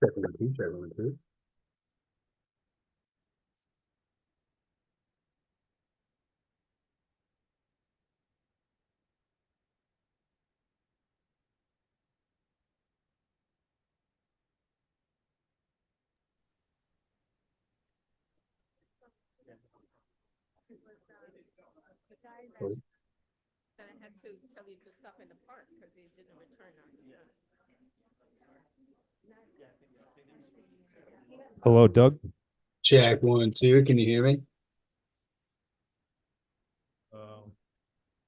Check 1 2, check 1 2. Cool. That I had to tell you to stop in the park because they didn't return on you. Hello, Doug. Check 1 2. Can you hear me?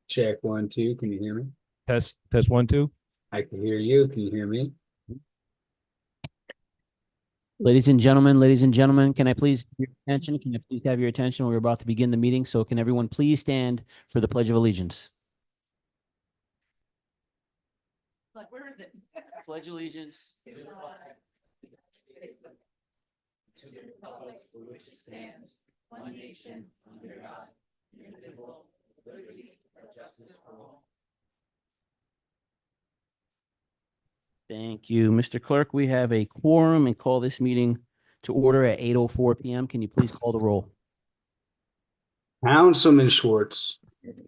Check 1 2. Can you hear me? Test 1 2. I can hear you. Can you hear me? Ladies and gentlemen, can I please have your attention? Can I please have your attention? We're about to begin the meeting, so can everyone please stand for the Pledge of Allegiance? Like, where is it? Pledge allegiance to the flag to the republic for which it stands, one nation, under God, indivisible, with liberty and justice for all. Thank you, Mr. Clerk. We have a quorum and call this meeting to order at 8:04 p.m. Can you please call the roll? Councilman Schwartz.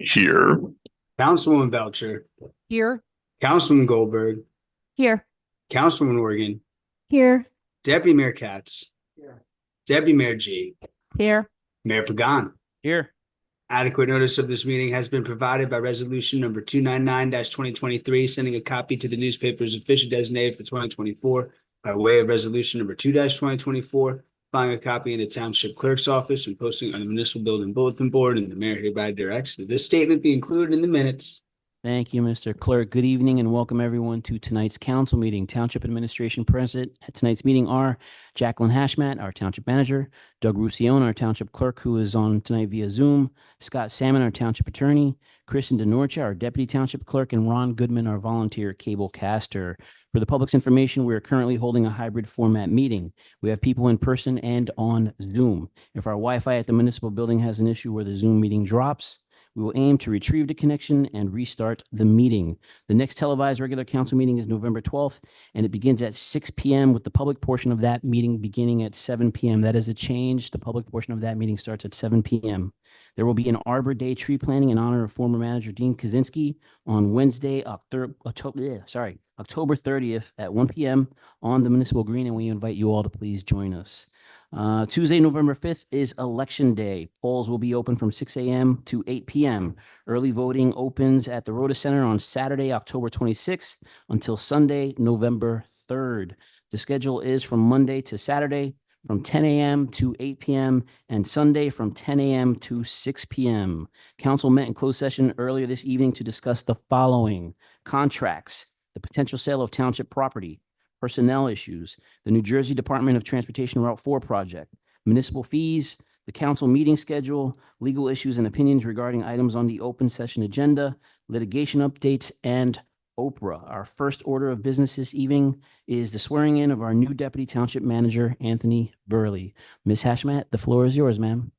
Here. Councilwoman Belcher. Here. Councilman Goldberg. Here. Councilman Morgan. Here. Deputy Mayor Katz. Here. Deputy Mayor G. Here. Mayor Pagan. Here. Adequate notice of this meeting has been provided by resolution number 299-2023, sending a copy to the newspapers officially designated for 2024 by way of resolution number 2-2024, filing a copy in the township clerk's office and posting on the municipal building bulletin board, and the mayor hereby directs that this statement be included in the minutes. Thank you, Mr. Clerk. Good evening and welcome everyone to tonight's council meeting. Township Administration present at tonight's meeting are Jacqueline Hashmat, our Township Manager, Doug Roussillon, our Township Clerk, who is on tonight via Zoom, Scott Salmon, our Township Attorney, Kristen DeNorcha, our Deputy Township Clerk, and Ron Goodman, our volunteer cable caster. For the public's information, we are currently holding a hybrid format meeting. We have people in person and on Zoom. If our Wi-Fi at the municipal building has an issue where the Zoom meeting drops, we will aim to retrieve the connection and restart the meeting. The next televised regular council meeting is November 12th, and it begins at 6 p.m. with the public portion of that meeting beginning at 7 p.m. That is a change. The public portion of that meeting starts at 7 p.m. There will be an Arbor Day tree planting in honor of former manager Dean Kaczynski on Wednesday, October 30th at 1 p.m. on the municipal green, and we invite you all to please join us. Tuesday, November 5th is Election Day. Polls will be open from 6 a.m. to 8 p.m. Early voting opens at the Rota Center on Saturday, October 26th until Sunday, November 3rd. The schedule is from Monday to Saturday from 10 a.m. to 8 p.m. and Sunday from 10 a.m. to 6 p.m. Council met in closed session earlier this evening to discuss the following: contracts, the potential sale of township property, personnel issues, the New Jersey Department of Transportation Route 4 project, municipal fees, the council meeting schedule, legal issues and opinions regarding items on the open session agenda, litigation updates, and Oprah. Our first order of business this evening is the swearing in of our new Deputy Township Manager, Anthony Burley. Ms. Hashmat, the floor is yours, ma'am.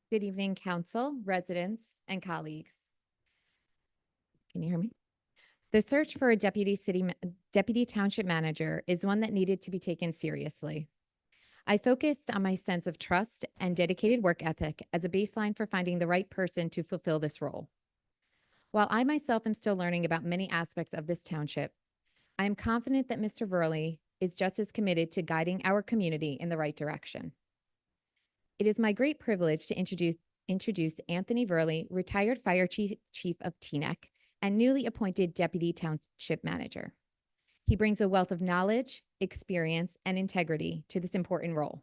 Good evening, council, residents, and colleagues. Can you hear me? The search for a deputy township manager is one that needed to be taken seriously. I focused on my sense of trust and dedicated work ethic as a baseline for finding the right person to fulfill this role. While I myself am still learning about many aspects of this township, I am confident that Mr. Verley is just as committed to guiding our community in the right direction. It is my great privilege to introduce Anthony Verley, retired fire chief of Teaneck and newly appointed deputy township manager. He brings a wealth of knowledge, experience, and integrity to this important role.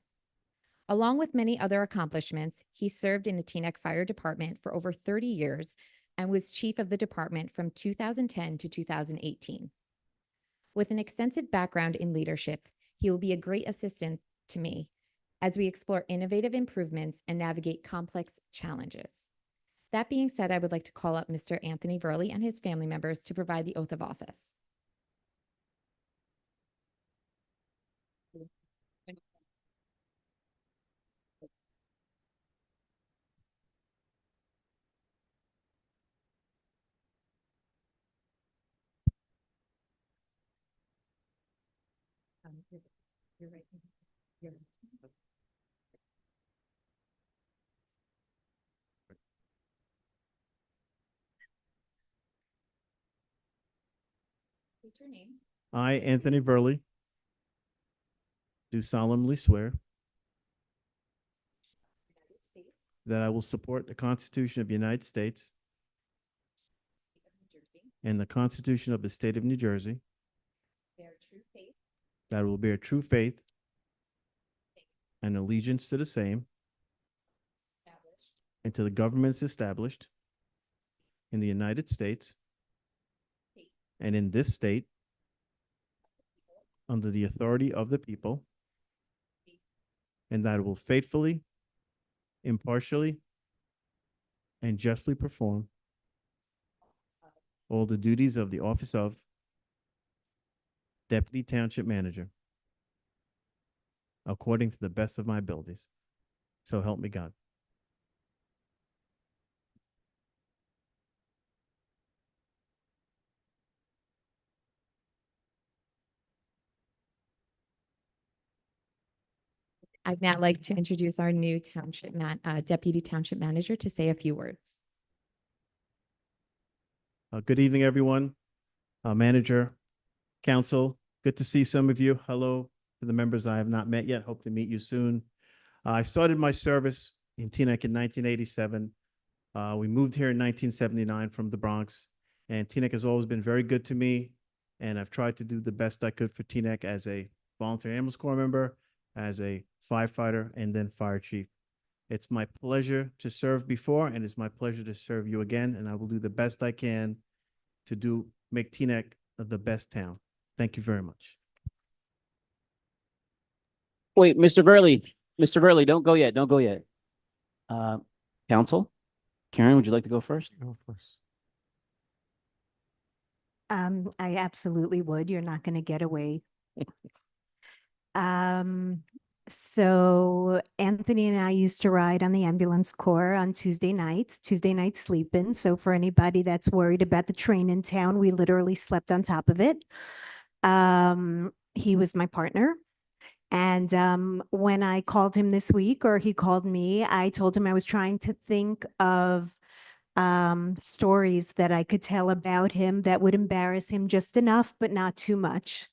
Along with many other accomplishments, he served in the Teaneck Fire Department for over 30 years and was chief of the department from 2010 to 2018. With an extensive background in leadership, he will be a great assistant to me as we explore innovative improvements and navigate complex challenges. That being said, I would like to call up Mr. Anthony Verley and his family members to provide the oath of office. You're right. You're right. State your name. I, Anthony Verley, do solemnly swear United States, that I will support the Constitution of the United States State of New Jersey, and the Constitution of the State of New Jersey, bear true faith that I will bear true faith and allegiance to the same established and to the governments established in the United States and in this state under the authority of the people, and that I will faithfully, impartially, and justly perform all the duties of the office of Deputy Township Manager according to the best of my abilities. So help me God. I'd now like to introduce our new deputy township manager to say a few words. Good evening, everyone. Manager, council, good to see some of you. Hello to the members I have not met yet. Hope to meet you soon. I started my service in Teaneck in 1987. We moved here in 1979 from the Bronx, and Teaneck has always been very good to me. And I've tried to do the best I could for Teaneck as a volunteer ambulance corps member, as a firefighter, and then fire chief. It's my pleasure to serve before, and it's my pleasure to serve you again. And I will do the best I can to make Teaneck the best town. Thank you very much. Wait, Mr. Burley, don't go yet. Don't go yet. Council, Karen, would you like to go first? Go first. I absolutely would. You're not going to get away So Anthony and I used to ride on the ambulance corps on Tuesday night sleeping. So for anybody that's worried about the train in town, we literally slept on top of it. He was my partner. And when I called him this week, or he called me, I told him I was trying to think of stories that I could tell about him that would embarrass him just enough, but not too much.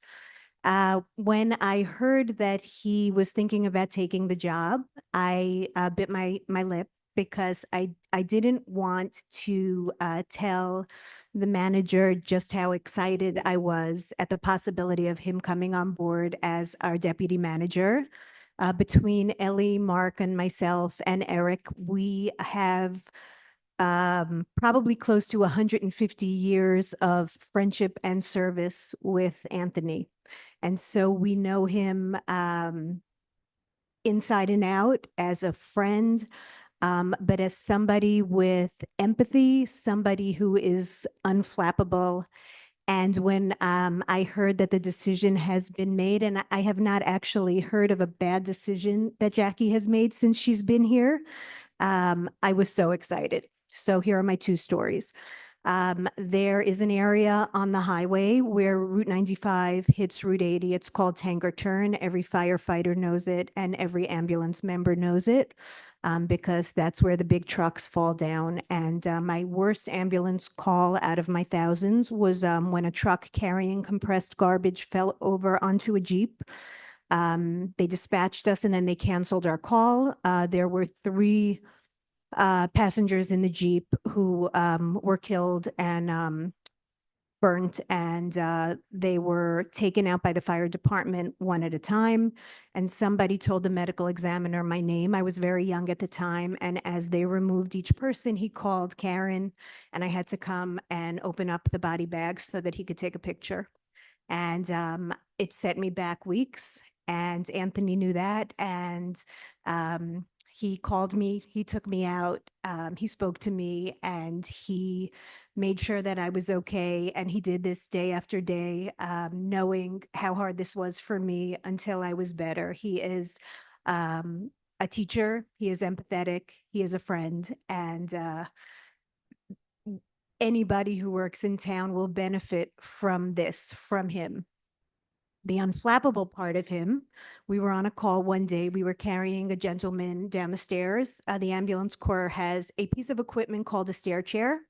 When I heard that he was thinking about taking the job, I bit my lip because I didn't want to tell the manager just how excited I was at the possibility of him coming on board as our deputy manager. Between Ellie, Mark, and myself and Eric, we have probably close to 150 years of friendship and service with Anthony. And so we know him inside and out as a friend, but as somebody with empathy, somebody who is unflappable. And when I heard that the decision has been made, and I have not actually heard of a bad decision that Jackie has made since she's been here, I was so excited. So here are my two stories. There is an area on the highway where Route 95 hits Route 80. It's called Tanger Turn. Every firefighter knows it and every ambulance member knows it because that's where the big trucks fall down. And my worst ambulance call out of my thousands was when a truck carrying compressed garbage fell over onto a Jeep. They dispatched us and then they canceled our call. There were 3 passengers in the Jeep who were killed and burnt, and they were taken out by the fire department one at a time. And somebody told the medical examiner my name. I was very young at the time. And as they removed each person, he called Karen, and I had to come and open up the body bag so that he could take a picture. And it set me back weeks. And Anthony knew that. And he called me, he took me out, he spoke to me, and he made sure that I was okay. And he did this day after day, knowing how hard this was for me until I was better. He is a teacher, he is empathetic, he is a friend, and anybody who works in town will benefit from this, from him. The unflappable part of him, we were on a call one day. We were carrying a gentleman down the stairs. The ambulance corps has a piece of equipment called a stair chair.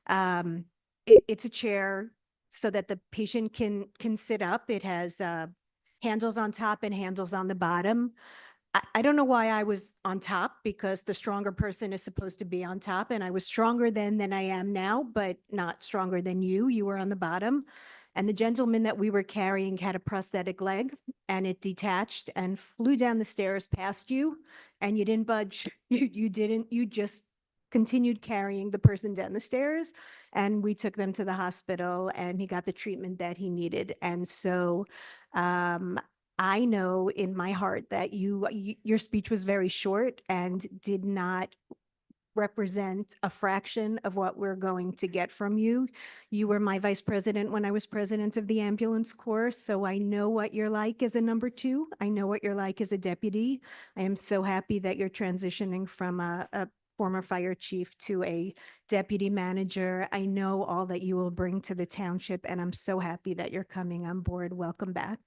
It's a chair so that the patient can sit up. It has handles on top and handles on the bottom. I don't know why I was on top, because the stronger person is supposed to be on top, and I was stronger then than I am now, but not stronger than you. You were on the bottom. And the gentleman that we were carrying had a prosthetic leg, and it detached and flew down the stairs past you, and you didn't budge. You didn't, you just continued carrying the person down the stairs, and we took them to the hospital, and he got the treatment that he needed. And so I know in my heart that your speech was very short and did not represent a fraction of what we're going to get from you. You were my vice president when I was president of the ambulance corps, so I know what you're like as a number 2. I know what you're like as a deputy. I am so happy that you're transitioning from a former fire chief to a deputy manager. I know all that you will bring to the township, and I'm so happy that you're coming on board. Welcome back.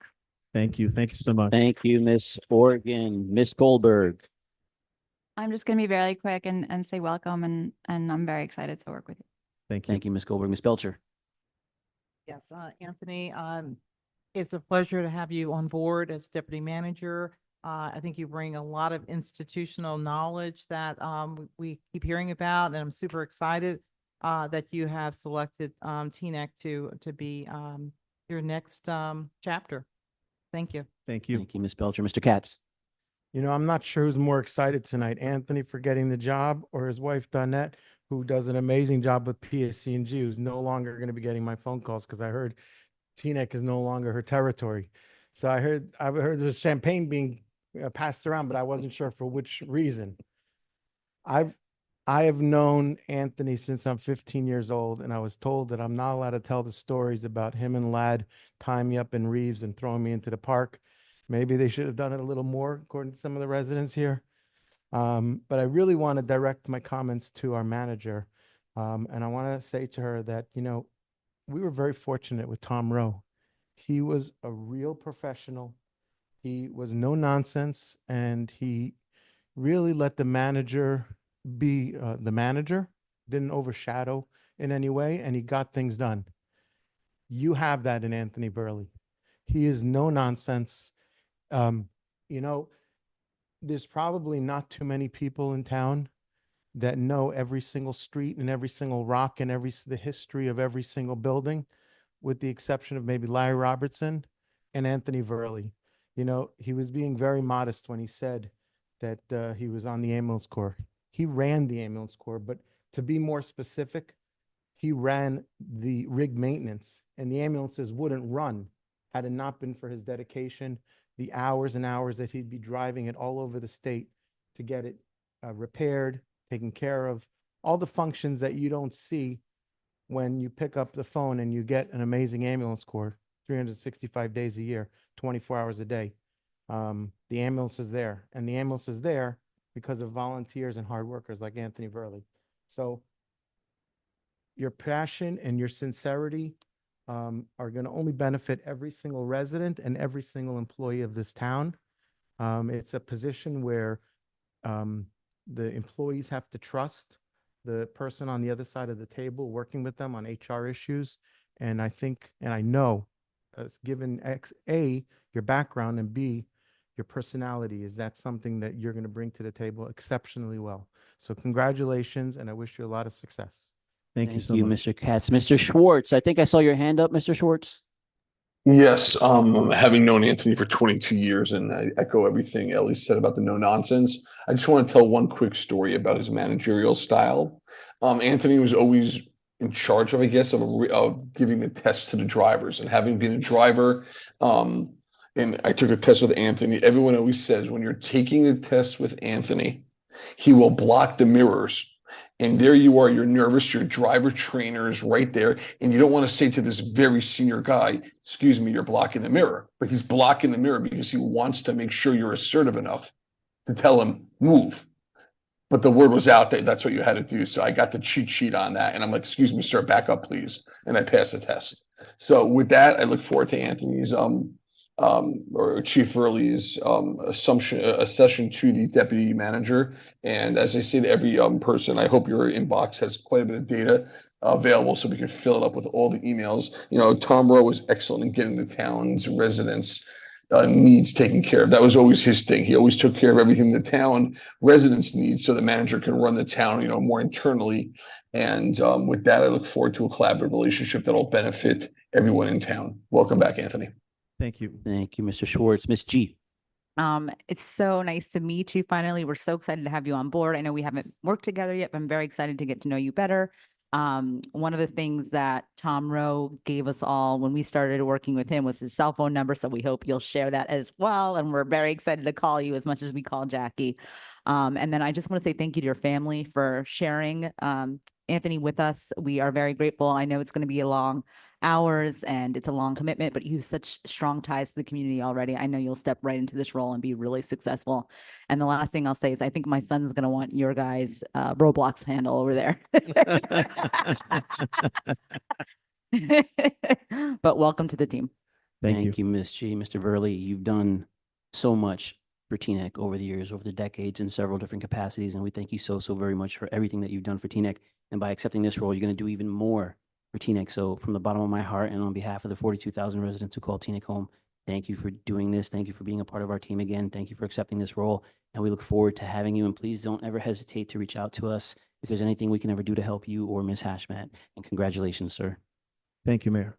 Thank you. Thank you so much. Thank you, Miss Organ. Miss Goldberg. I'm just going to be very quick and say welcome, and I'm very excited to work with you. Thank you. Thank you, Miss Goldberg. Miss Belcher. Yes, Anthony, it's a pleasure to have you on board as deputy manager. I think you bring a lot of institutional knowledge that we keep hearing about, and I'm super excited that you have selected TNEC to be your next chapter. Thank you. Thank you. Thank you, Miss Belcher. Mr. Katz. You know, I'm not sure who's more excited tonight, Anthony for getting the job or his wife, Donette, who does an amazing job with PSC&G, who's no longer going to be getting my phone calls because I heard TNEC is no longer her territory. So I heard there was champagne being passed around, but I wasn't sure for which reason. I have known Anthony since I'm 15 years old, and I was told that I'm not allowed to tell the stories about him and Lad tying me up in Reeves and throwing me into the park. Maybe they should have done it a little more, according to some of the residents here. But I really want to direct my comments to our manager. And I want to say to her that, we were very fortunate with Tom Rowe. He was a real professional. He was no nonsense, and he really let the manager be the manager, didn't overshadow in any way, and he got things done. You have that in Anthony Burley. He is no nonsense. Um, you know, there's probably not too many people in town that know every single street and every single rock and the history of every single building, with the exception of maybe Larry Robertson and Anthony Burley. He was being very modest when he said that he was on the ambulance corps. He ran the ambulance corps, but to be more specific, he ran the rig maintenance, and the ambulances wouldn't run had it not been for his dedication, the hours and hours that he'd be driving it all over the state to get it repaired, taken care of, all the functions that you don't see when you pick up the phone and you get an amazing ambulance corps 365 days a year, 24 hours a day. The ambulance is there, and the ambulance is there because of volunteers and hard workers like Anthony Burley. So your passion and your sincerity are going to only benefit every single resident and every single employee of this town. It's a position where the employees have to trust the person on the other side of the table working with them on HR issues. And I think, and I know, given A, your background, and B, your personality, is that something that you're going to bring to the table exceptionally well. So congratulations, and I wish you a lot of success. Thank you so much. Mr. Katz. Mr. Schwartz, I think I saw your hand up, Mr. Schwartz. Yes, having known Anthony for 22 years, and I echo everything Ellie said about the no nonsense. I just want to tell one quick story about his managerial style. Anthony was always in charge of, I guess, of giving the test to the drivers, and having been a driver, and I took a test with Anthony. Everyone always says when you're taking the test with Anthony, he will block the mirrors. And there you are, you're nervous, your driver trainer is right there, and you don't want to say to this very senior guy, excuse me, you're blocking the mirror. But he's blocking the mirror because he wants to make sure you're assertive enough to tell him, move. But the word was out there, that's what you had to do. So I got the cheat sheet on that, and I'm like, excuse me, sir, back up, please. And I passed the test. So with that, I look forward to Anthony's or Chief Burley's accession to the deputy manager. And as I say to every person, I hope your inbox has quite a bit of data available so we can fill it up with all the emails. Tom Rowe was excellent in getting the town's residents needs taken care of. That was always his thing. He always took care of everything the town residents need so the manager can run the town, more internally. And with that, I look forward to a collaborative relationship that'll benefit everyone in town. Welcome back, Anthony. Thank you. Thank you, Mr. Schwartz. Ms. G. It's so nice to meet you finally. We're so excited to have you on board. I know we haven't worked together yet, but I'm very excited to get to know you better. One of the things that Tom Rowe gave us all when we started working with him was his cell phone number. So we hope you'll share that as well. And we're very excited to call you as much as we call Jackie. And then I just want to say thank you to your family for sharing Anthony with us. We are very grateful. I know it's going to be a long hours and it's a long commitment, but you have such strong ties to the community already. I know you'll step right into this role and be really successful. And the last thing I'll say is I think my son's going to want your guys' Roblox handle over there. But welcome to the team. Thank you. Ms. G. Mr. Burley, you've done so much for TNEC over the years, over the decades, in several different capacities. And we thank you so very much for everything that you've done for TNEC. And by accepting this role, you're going to do even more for TNEC. So from the bottom of my heart and on behalf of the 42,000 residents who call TNEC home, thank you for doing this. Thank you for being a part of our team again. Thank you for accepting this role. And we look forward to having you. And please don't ever hesitate to reach out to us if there's anything we can ever do to help you or Ms. Hashmat. And congratulations, sir. Thank you, Mayor.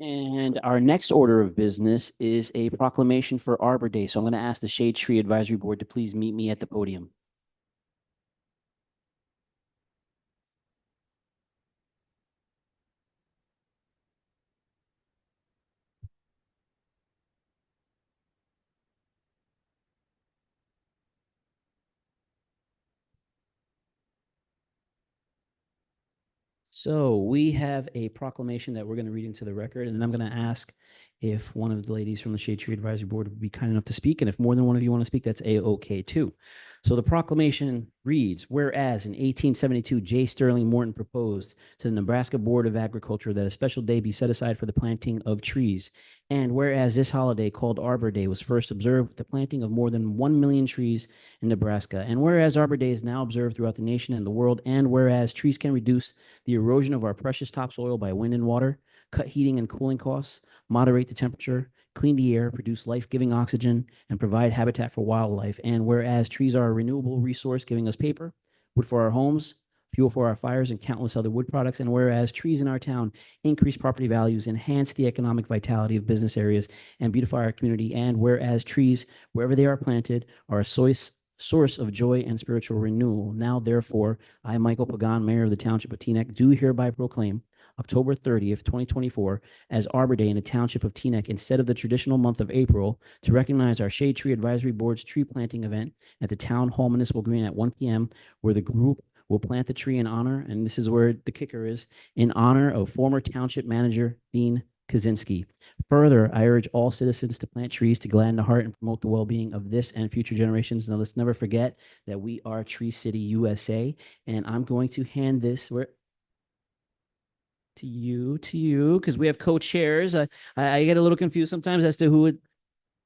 And our next order of business is a proclamation for Arbor Day. So I'm going to ask the Shade Tree Advisory Board to please meet me at the podium. So we have a proclamation that we're going to read into the record, and then I'm going to ask if one of the ladies from the Shade Tree Advisory Board would be kind enough to speak. And if more than one of you want to speak, that's A-OK too. So the proclamation reads, whereas in 1872, J. Sterling Morton proposed to the Nebraska Board of Agriculture that a special day be set aside for the planting of trees. And whereas this holiday called Arbor Day was first observed with the planting of more than 1 million trees in Nebraska. And whereas Arbor Day is now observed throughout the nation and the world, and whereas trees can reduce the erosion of our precious topsoil by wind and water, cut heating and cooling costs, moderate the temperature, clean the air, produce life-giving oxygen, and provide habitat for wildlife. And whereas trees are a renewable resource giving us paper, wood for our homes, fuel for our fires, and countless other wood products. And whereas trees in our town increase property values, enhance the economic vitality of business areas, and beautify our community. And whereas trees, wherever they are planted, are a source of joy and spiritual renewal. Now, therefore, I, Michael Pagan, Mayor of the Township of Teaneck, do hereby proclaim October 30th, 2024, as Arbor Day in the Township of Teaneck instead of the traditional month of April, to recognize our Shade Tree Advisory Board's tree planting event at the Town Hall Municipal Green at 1 p.m., where the group will plant the tree in honor, and this is where the kicker is, in honor of former Township Manager Dean Kaczynski. Further, I urge all citizens to plant trees to gladden the heart and promote the well-being of this and future generations. Now, let's never forget that we are Tree City, USA, and I'm going to hand this to you, because we have co-chairs. I get a little confused sometimes as to who would,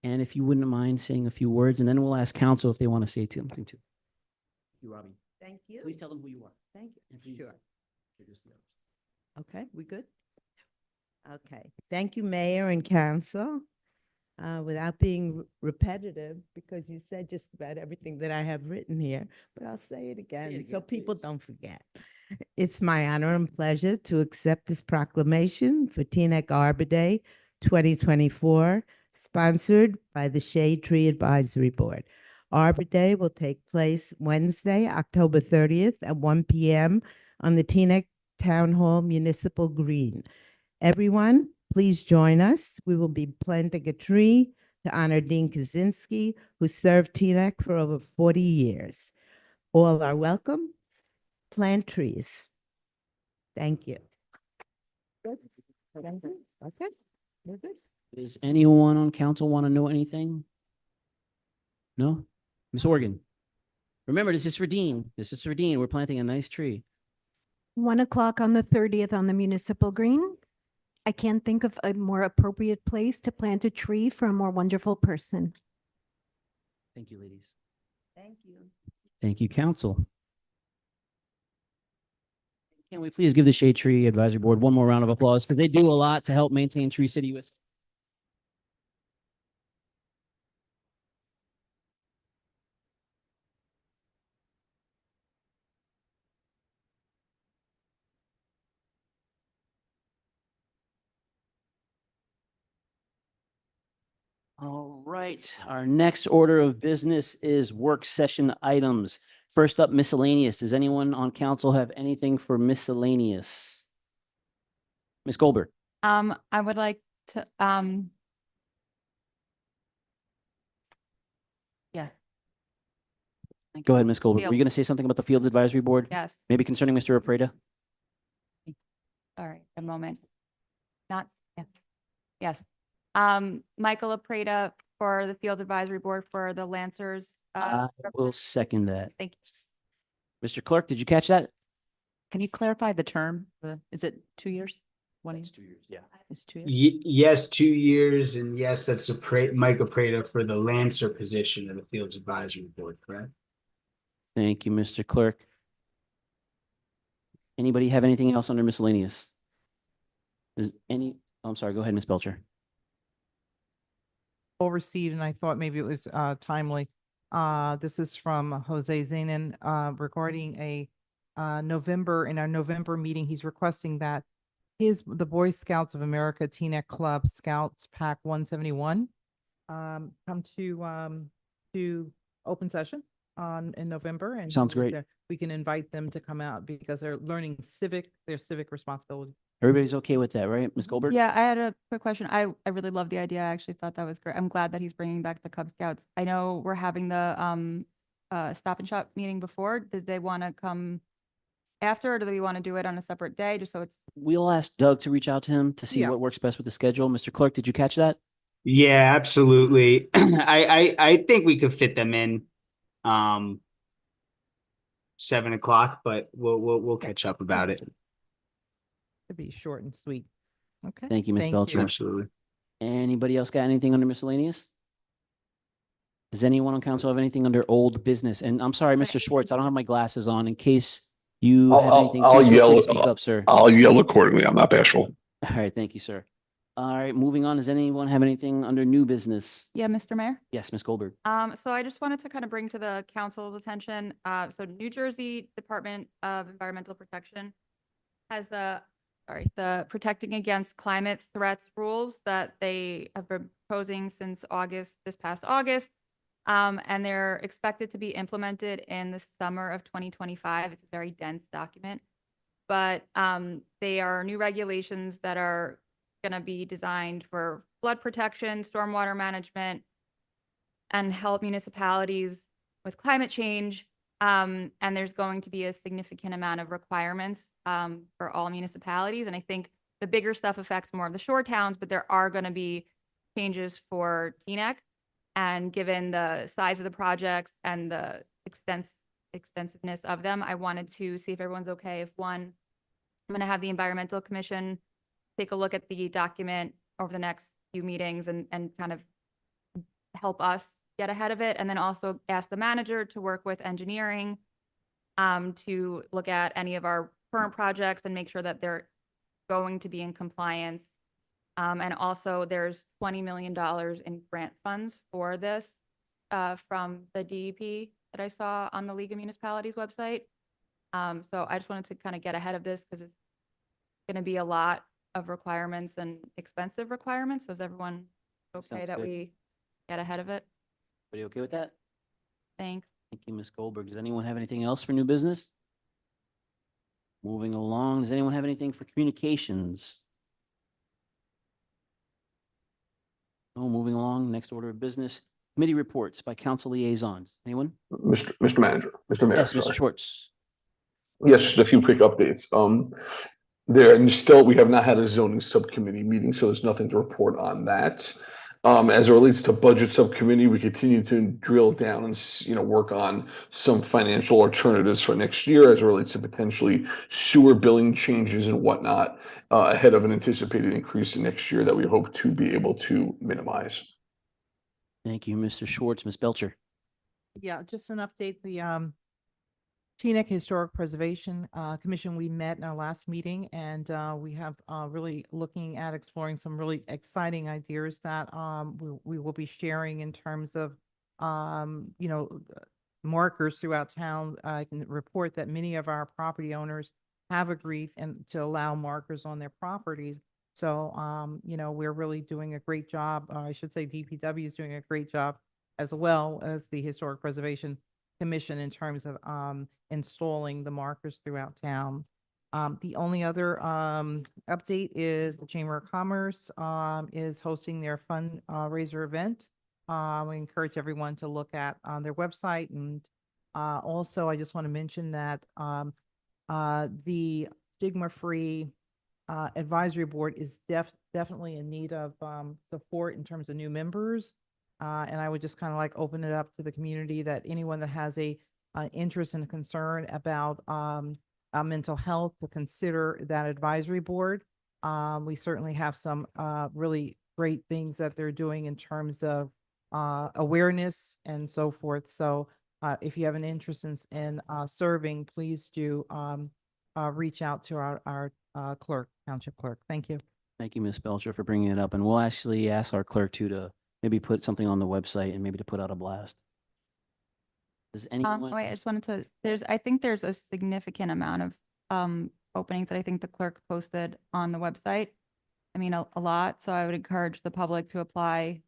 and if you wouldn't mind saying a few words, and then we'll ask council if they want to say something too. Thank you, Robbie. Thank you. Please tell them who you are. Thank you. And please Sure. introduce the others. Okay, we good? Okay, thank you, Mayor and Council. Without being repetitive, because you said just about everything that I have written here, but I'll say it again so people don't forget. It's my honor and pleasure to accept this proclamation for Teaneck Arbor Day 2024, sponsored by the Shade Tree Advisory Board. Arbor Day will take place Wednesday, October 30th at 1 p.m. on the Teaneck Town Hall Municipal Green. Everyone, please join us. We will be planting a tree to honor Dean Kaczynski, who served Teaneck for over 40 years. All are welcome. Plant trees. Thank you. Good. Thank you. Okay, we're good. Does anyone on council want to know anything? No? Ms. Organ? Remember, this is for Dean. This is for Dean. We're planting a nice tree. 1 o'clock on the 30th on the municipal green. I can't think of a more appropriate place to plant a tree for a more wonderful person. Thank you, ladies. Thank you. Thank you, council. Can we please give the Shade Tree Advisory Board one more round of applause, because they do a lot to help maintain Tree City, USA. All right, our next order of business is work session items. First up, miscellaneous. Does anyone on council have anything for miscellaneous? Ms. Goldberg? I would like to, yeah. Go ahead, Ms. Goldberg. Were you Fields. going to say something about the Fields Advisory Board? Yes, Maybe concerning Mr. Apreda? all right, a moment. Not, yeah, yes. Michael Apreda for the Field Advisory Board for the Lancers. I will second that. Thank you. Mr. Clerk, did you catch that? Can you clarify the term? Is it 2 years? 1 year? It's 2 years, yeah. It's 2 years? Yes, 2 years, and yes, that's Mike Apreda for the Lancer position of the Fields Advisory Board, correct? Thank you, Mr. Clerk. Anybody have anything else under miscellaneous? I'm sorry, go ahead, Ms. Belcher. Well received, and I thought maybe it was timely. This is from Jose Zanin regarding in our November meeting, he's requesting that the Boy Scouts of America Teaneck Club Scouts Pack 171 come to open session in November. And Sounds great. we can invite them to come out because they're learning their civic responsibility. Everybody's okay with that, right? Ms. Goldberg? Yeah, I had a quick question. I really love the idea. I actually thought that was great. I'm glad that he's bringing back the Cub Scouts. I know we're having the Stop and Shop meeting before. Did they want to come after, or do we want to do it on a separate day, just so it's? We'll ask Doug to reach out to him to see Yeah. what works best with the schedule. Mr. Clerk, did you catch that? Yeah, absolutely. I think we could fit them in 7 o'clock, but we'll catch up about it. To be short and sweet. Okay. Thank you, Ms. Belcher. Absolutely. Anybody else got anything under miscellaneous? Does anyone on council have anything under old business? And I'm sorry, Mr. Schwartz, I don't have my glasses on in case you have anything. I'll please feel free to yell. Speak up, sir. I'll yell accordingly. I'm not bashful. All right, thank you, sir. All right, moving on. Does anyone have anything under new business? Yeah, Mr. Mayor? Yes, Ms. Goldberg. So I just wanted to kind of bring to the council's attention, so New Jersey Department of Environmental Protection has the protecting against climate threats rules that they have been proposing since this past August. And they're expected to be implemented in the summer of 2025. It's a very dense document, but they are new regulations that are going to be designed for flood protection, stormwater management, and help municipalities with climate change. And there's going to be a significant amount of requirements for all municipalities. And I think the bigger stuff affects more of the shore towns, but there are going to be changes for Teaneck. And given the size of the projects and the extensiveness of them, I wanted to see if everyone's okay. If I'm going to have the Environmental Commission take a look at the document over the next few meetings and kind of help us get ahead of it. And then also ask the manager to work with engineering to look at any of our current projects and make sure that they're going to be in compliance. And also there's $20 million in grant funds for this from the DEP that I saw on the League of Municipalities website. So I just wanted to kind of get ahead of this because it's going to be a lot of requirements and expensive requirements. So is everyone okay Sounds that good. we get ahead of it? Everybody okay with that? Thanks. Thank you, Ms. Goldberg. Does anyone have anything else for new business? Moving along, does anyone have anything for communications? No, moving along, next order of business, committee reports by council liaisons. Anyone? Mr. Manager, Mr. Mayor. Yes, Mr. sorry. Schwartz. Yes, just a few quick updates. We have not had a zoning subcommittee meeting, so there's nothing to report on that. As it relates to budget subcommittee, we continue to drill down and, work on some financial alternatives for next year as it relates to potentially sewer billing changes and whatnot, ahead of an anticipated increase in next year that we hope to be able to minimize. Thank you, Mr. Schwartz. Ms. Belcher. Yeah, just an update. The Teaneck Historic Preservation Commission, we met in our last meeting, and we have really looking at exploring some really exciting ideas that we will be sharing in terms of markers throughout town. I can report that many of our property owners have agreed to allow markers on their properties. So we're really doing a great job. I should say DPW is doing a great job, as well as the Historic Preservation Commission, in terms of installing the markers throughout town. The only other update is the Chamber of Commerce is hosting their fundraiser event. We encourage everyone to look at on their website. And also, I just want to mention that the Stigma-Free Advisory Board is definitely in need of support in terms of new members. And I would just kind of like open it up to the community that anyone that has a interest and concern about mental health to consider that advisory board. We certainly have some really great things that they're doing in terms of awareness and so forth. So if you have an interest in serving, please do reach out to our clerk, township clerk. Thank you. Thank you, Ms. Belcher, for bringing it up. And we'll actually ask our clerk to maybe put something on the website and maybe to put out a blast. Does anyone? Wait, I just wanted to, I think there's a significant amount of openings that I think the clerk posted on the website. I mean, a lot. So I would encourage the public to apply.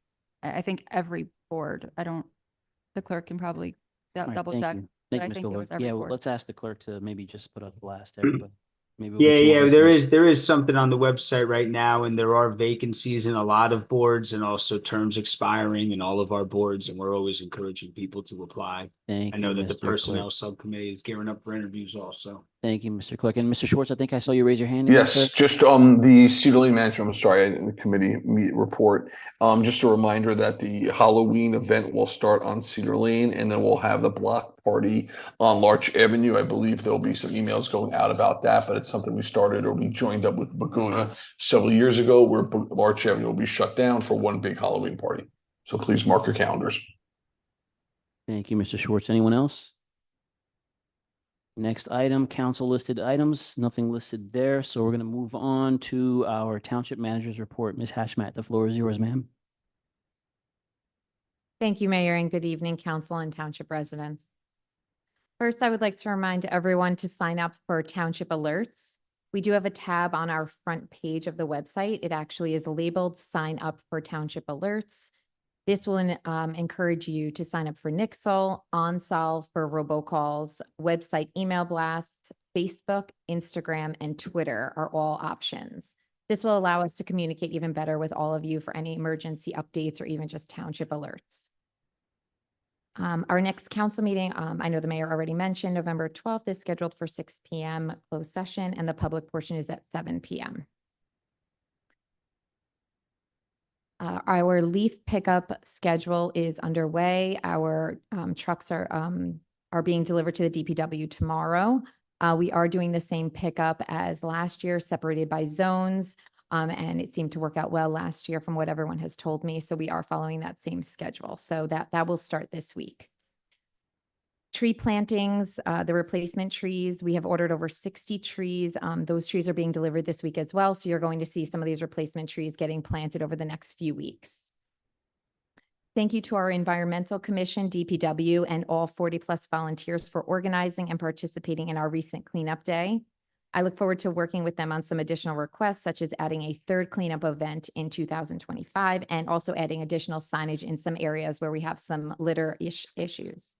I think every board, the clerk can probably All right, double thank check. you. but Thank I you, Ms. think it was Goldberg. every Yeah, well, board. let's ask the clerk to maybe just put out a blast to everybody. Maybe we'll Yeah, get some more yeah, there listeners. is something on the website right now, and there are vacancies in a lot of boards and also terms expiring in all of our boards, and we're always encouraging people to apply. Thank I you, know that the Mr. personnel Clerk. subcommittee is gearing up for interviews also. Thank you, Mr. Clerk. And Mr. Schwartz, I think I saw you raise your hand again, sir. Yes, just the Cedar Lane Management, I'm sorry, the committee report. Just a reminder that the Halloween event will start on Cedar Lane, and then we'll have the block party on Larch Avenue. I believe there'll be some emails going out about that, but it's something we started, or we joined up with Baguna several years ago, where Larch Avenue will be shut down for one big Halloween party. So please mark your calendars. Thank you, Mr. Schwartz. Anyone else? Next item, council listed items, nothing listed there. So we're going to move on to our township manager's report. Ms. Hashmat, the floor is yours, ma'am. Thank you, Mayor, and good evening, council and township residents. First, I would like to remind everyone to sign up for township alerts. We do have a tab on our front page of the website. It actually is labeled "Sign up for township alerts." This will encourage you to sign up for Nixle, OnSolve for robocalls, website email blasts, Facebook, Instagram, and Twitter are all options. This will allow us to communicate even better with all of you for any emergency updates or even just township alerts. Our next council meeting, I know the mayor already mentioned, November 12th is scheduled for 6 p.m. closed session, and the public portion is at 7 p.m. Our leaf pickup schedule is underway. Our trucks are being delivered to the DPW tomorrow. We are doing the same pickup as last year, separated by zones, and it seemed to work out well last year from what everyone has told me. So we are following that same schedule. So that will start this week. Tree plantings, the replacement trees, we have ordered over 60 trees. Those trees are being delivered this week as well. So you're going to see some of these replacement trees getting planted over the next few weeks. Thank you to our Environmental Commission, DPW, and all 40+ volunteers for organizing and participating in our recent cleanup day. I look forward to working with them on some additional requests, such as adding a third cleanup event in 2025 and also adding additional signage in some areas where we have some litter issues.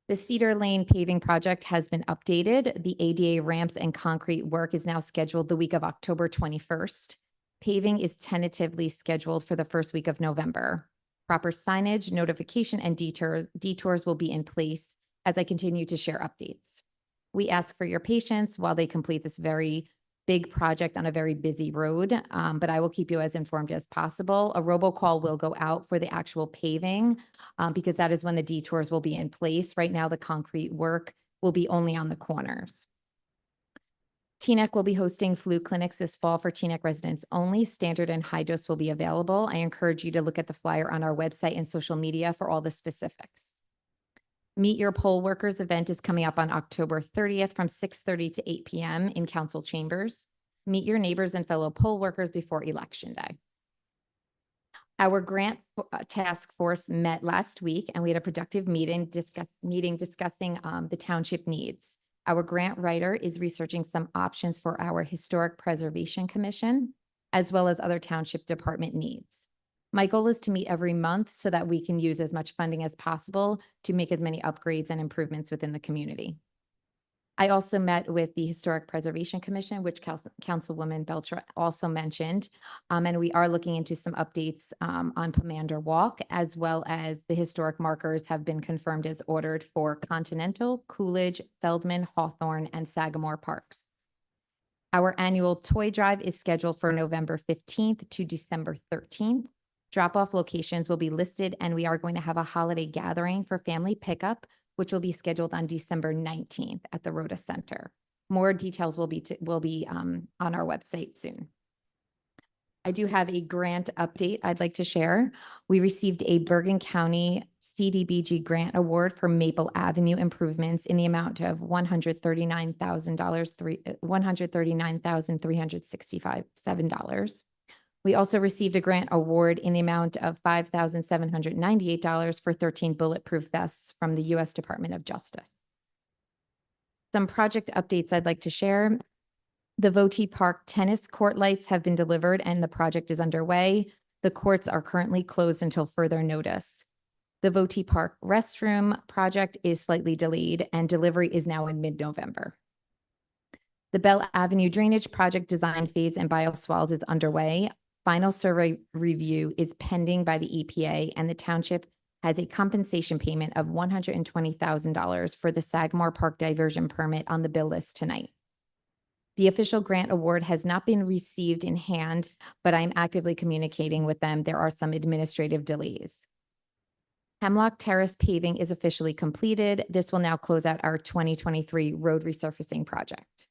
The Cedar Lane paving project has been updated. The ADA ramps and concrete work is now scheduled the week of October 21st. Paving is tentatively scheduled for the first week of November. Proper signage, notification, and detours will be in place as I continue to share updates. We ask for your patience while they complete this very big project on a very busy road, but I will keep you as informed as possible. A robocall will go out for the actual paving because that is when the detours will be in place. Right now, the concrete work will be only on the corners. TNEC will be hosting flu clinics this fall for TNEC residents only. Standard and high dose will be available. I encourage you to look at the flyer on our website and social media for all the specifics. Meet Your Poll Workers event is coming up on October 30th from 6:30 to 8 p.m. in council chambers. Meet your neighbors and fellow poll workers before Election Day. Our grant task force met last week, and we had a productive meeting discussing the township needs. Our grant writer is researching some options for our Historic Preservation Commission, as well as other township department needs. My goal is to meet every month so that we can use as much funding as possible to make as many upgrades and improvements within the community. I also met with the Historic Preservation Commission, which Councilwoman Belcher also mentioned, and we are looking into some updates on Pomander Walk, as well as the historic markers have been confirmed as ordered for Continental, Coolidge, Feldman, Hawthorne, and Sagamore Parks. Our annual toy drive is scheduled for November 15th to December 13th. Drop-off locations will be listed, and we are going to have a holiday gathering for family pickup, which will be scheduled on December 19th at the Rhoda Center. More details will be on our website soon. I do have a grant update I'd like to share. We received a Bergen County CDBG grant award for Maple Avenue improvements in the amount of $139,367. We also received a grant award in the amount of $5,798 for 13 bulletproof vests from the U.S. Department of Justice. Some project updates I'd like to share. The Voti Park tennis court lights have been delivered and the project is underway. The courts are currently closed until further notice. The Voti Park restroom project is slightly delayed and delivery is now in mid-November. The Bell Avenue drainage project design phase and bioswales is underway. Final survey review is pending by the EPA, and the township has a compensation payment of $120,000 for the Sagamore Park diversion permit on the bill list tonight. The official grant award has not been received in hand, but I'm actively communicating with them. There are some administrative delays. Hemlock Terrace paving is officially completed. This will now close out our 2023 road resurfacing project.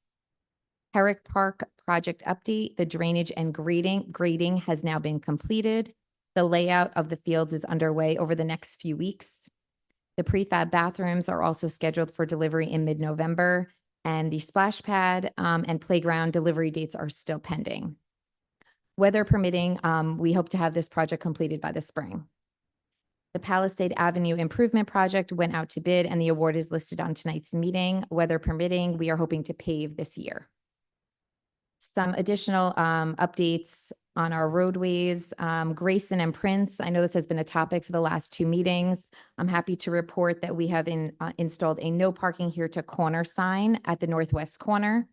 Herrick Park project update, the drainage and grading has now been completed. The layout of the fields is underway over the next few weeks. The prefab bathrooms are also scheduled for delivery in mid-November, and the splash pad and playground delivery dates are still pending. Weather permitting, we hope to have this project completed by the spring. The Palisade Avenue Improvement Project went out to bid and the award is listed on tonight's meeting. Weather permitting, we are hoping to pave this year. Some additional updates on our roadways. Grayson and Prince, I know this has been a topic for the last two meetings. I'm happy to report that we have installed a no parking here to corner sign at the northwest corner.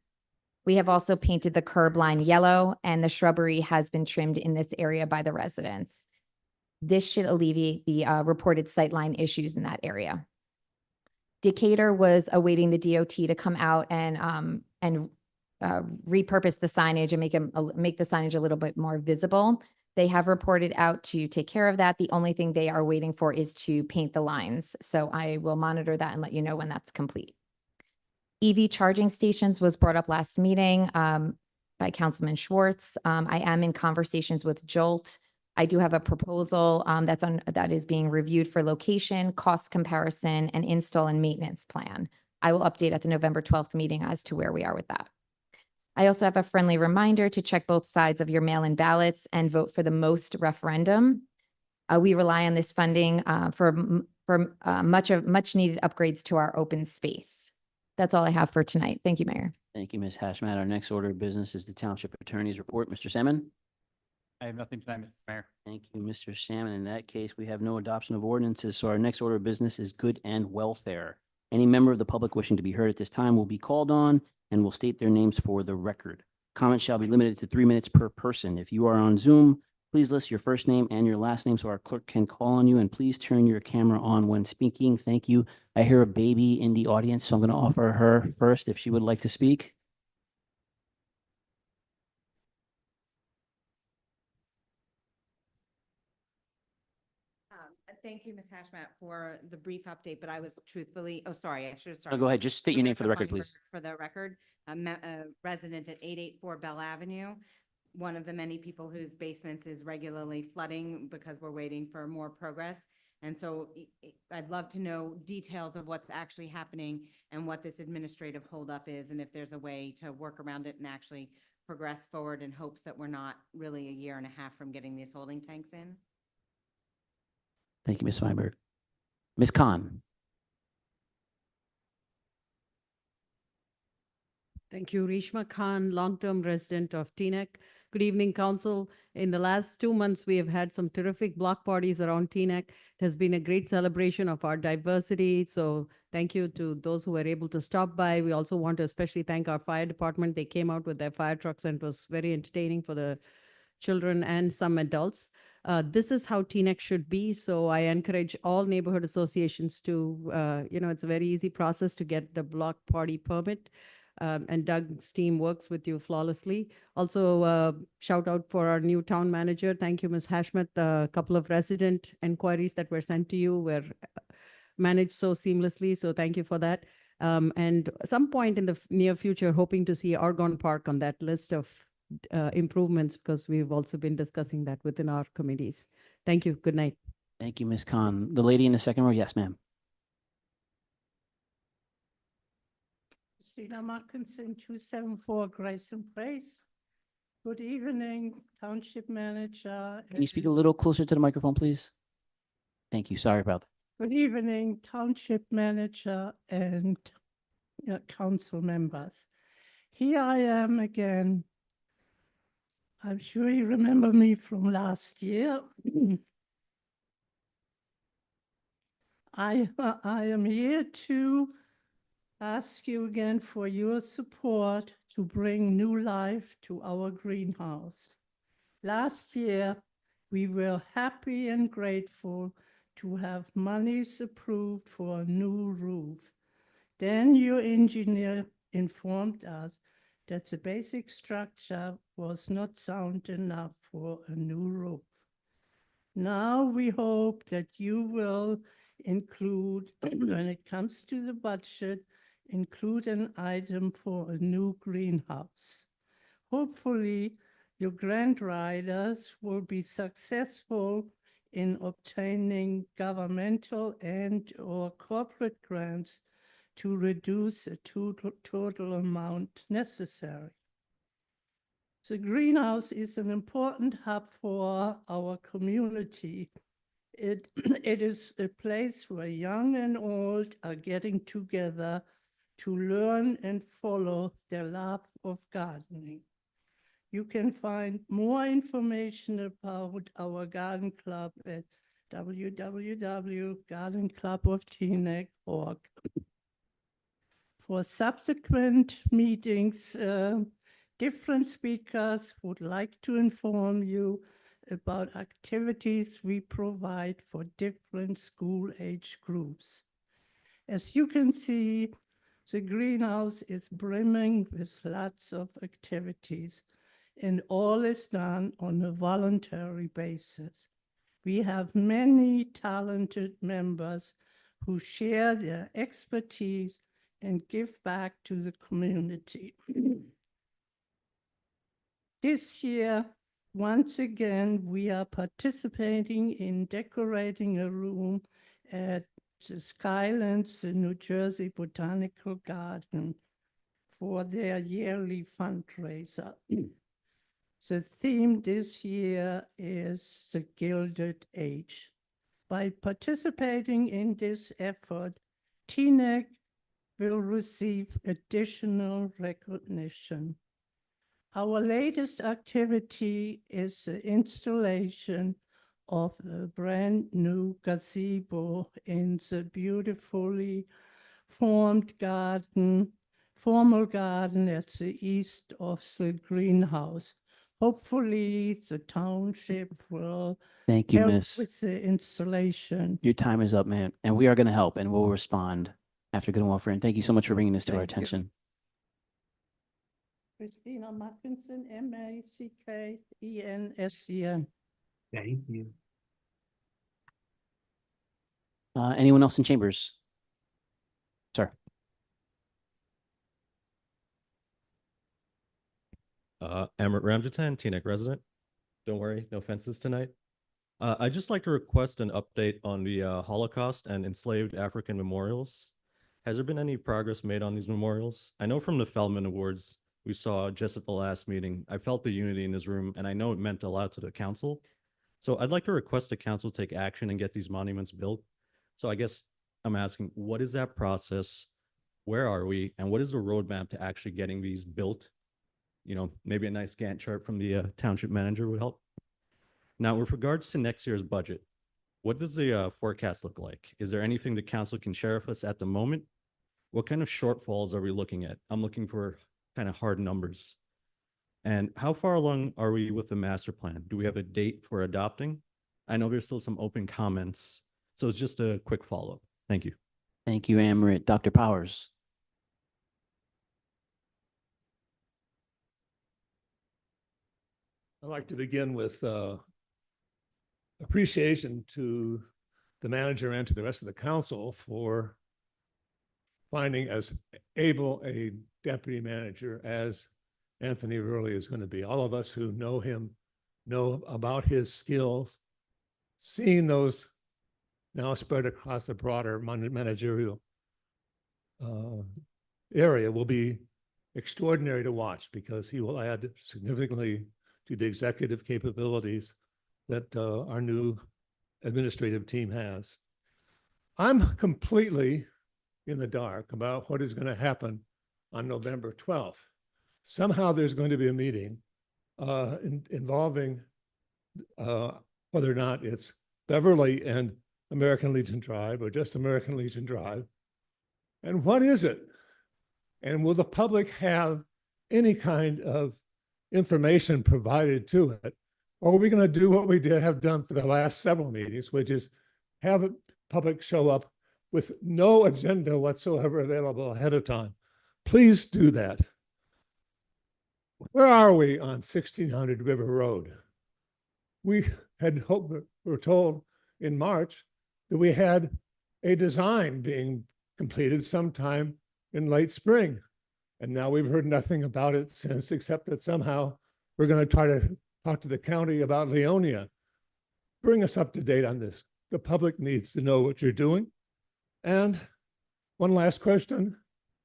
We have also painted the curb line yellow and the shrubbery has been trimmed in this area by the residents. This should alleviate the reported sightline issues in that area. Decatur was awaiting the DOT to come out and repurpose the signage and make the signage a little bit more visible. They have reported out to take care of that. The only thing they are waiting for is to paint the lines. So I will monitor that and let you know when that's complete. EV charging stations was brought up last meeting by Councilman Schwartz. I am in conversations with Jolt. I do have a proposal that is being reviewed for location, cost comparison, and install and maintenance plan. I will update at the November 12th meeting as to where we are with that. I also have a friendly reminder to check both sides of your mail-in ballots and vote for the most referendum. We rely on this funding for much needed upgrades to our open space. That's all I have for tonight. Thank you, Mayor. Thank you, Ms. Hashmat. Our next order of business is the Township Attorney's Report. Mr. Salmon? I have nothing tonight, Mr. Mayor. Thank you, Mr. Salmon. In that case, we have no adoption of ordinances, so our next order of business is good and welfare. Any member of the public wishing to be heard at this time will be called on and will state their names for the record. Comments shall be limited to 3 minutes per person. If you are on Zoom, please list your first name and your last name so our clerk can call on you, and please turn your camera on when speaking. Thank you. I hear a baby in the audience, so I'm going to offer her first if she would like to speak. Thank you, Ms. Hashmat, for the brief update, but I was truthfully, I should have started. No, go ahead. Just state your name for the record, please. For the record, a resident at 884 Bell Avenue, one of the many people whose basements is regularly flooding because we're waiting for more progress. And so I'd love to know details of what's actually happening and what this administrative holdup is, and if there's a way to work around it and actually progress forward in hopes that we're not really a year and a half from getting these holding tanks in. Thank you, Ms. Feinberg. Ms. Khan. Thank you. Reshma Khan, long-term resident of Teaneck. Good evening, Council. In the last 2 months, we have had some terrific block parties around Teaneck. It has been a great celebration of our diversity. So thank you to those who were able to stop by. We also want to especially thank our fire department. They came out with their fire trucks and it was very entertaining for the children and some adults. This is how Teaneck should be. So I encourage all neighborhood associations to, it's a very easy process to get the block party permit. And Doug's team works with you flawlessly. Also, shout out for our new town manager. Thank you, Ms. Hashmat. A couple of resident inquiries that were sent to you were managed so seamlessly. So thank you for that. And at some point in the near future, hoping to see Argonne Park on that list of improvements, because we've also been discussing that within our committees. Thank you. Good night. Thank you, Ms. Khan. The lady in the second row. Yes, ma'am. Christina Markinson, 274 Grayson Place. Good evening, Township Manager. Can you speak a little closer to the microphone, please? Thank you. Sorry about that. Good evening, Township Manager and council members. Here I am again. I'm sure you remember me from last year. I am here to ask you again for your support to bring new life to our greenhouse. Last year, we were happy and grateful to have monies approved for a new roof. Then your engineer informed us that the basic structure was not sound enough for a new roof. Now we hope that you will include, when it comes to the budget, include an item for a new greenhouse. Hopefully, your grant writers will be successful in obtaining governmental and/or corporate grants to reduce the total amount necessary. The greenhouse is an important hub for our community. It is a place where young and old are getting together to learn and follow their love of gardening. You can find more information about our garden club at www.gardenclubofteaneck.org. For subsequent meetings, different speakers would like to inform you about activities we provide for different school age groups. As you can see, the greenhouse is brimming with lots of activities, and all is done on a voluntary basis. We have many talented members who share their expertise and give back to the community. This year, once again, we are participating in decorating a room at the Skylands, the New Jersey Botanical Garden, for their yearly fundraiser. The theme this year is the Gilded Age. By participating in this effort, Teaneck will receive additional recognition. Our latest activity is the installation of a brand new gazebo in the beautifully formal garden at the east of the greenhouse. Hopefully, the township will Thank you, help Miss. with the installation. Your time is up, man, and we are going to help and we'll respond after good and well, friend. Thank you so much for bringing this to our Thank you. attention. Christina Mackinson, Mackensen. Thank you. Anyone else in chambers? Sir. Amrit Ramjatan, Teaneck resident. Don't worry, no fences tonight. I'd just like to request an update on the Holocaust and enslaved African memorials. Has there been any progress made on these memorials? I know from the Feldman Awards we saw just at the last meeting, I felt the unity in this room, and I know it meant a lot to the council. So I'd like to request the council take action and get these monuments built. So I guess I'm asking, what is that process? Where are we? And what is the roadmap to actually getting these built? You know, maybe a nice Gantt chart from the township manager would help. Now, with regards to next year's budget, what does the forecast look like? Is there anything the council can share with us at the moment? What kind of shortfalls are we looking at? I'm looking for kind of hard numbers. And how far along are we with the master plan? Do we have a date for adopting? I know there's still some open comments, so it's just a quick follow-up. Thank you. Thank you, Amrit. Dr. Powers. I'd like to begin with appreciation to the manager and to the rest of the council for finding as able a deputy manager as Anthony Verley is going to be. All of us who know him know about his skills. Seeing those now spread across the broader managerial area will be extraordinary to watch, because he will add significantly to the executive capabilities that our new administrative team has. I'm completely in the dark about what is going to happen on November 12th. Somehow there's going to be a meeting involving whether or not it's Beverly and American Legion Drive or just American Legion Drive. And what is it? And will the public have any kind of information provided to it? Or are we going to do what we have done for the last several meetings, which is have a public show up with no agenda whatsoever available ahead of time. Please do that. Where are we on 1600 River Road? We had hoped, we were told in March that we had a design being completed sometime in late spring. And now we've heard nothing about it since, except that somehow we're going to try to talk to the county about Leonia. Bring us up to date on this. The public needs to know what you're doing. And one last question.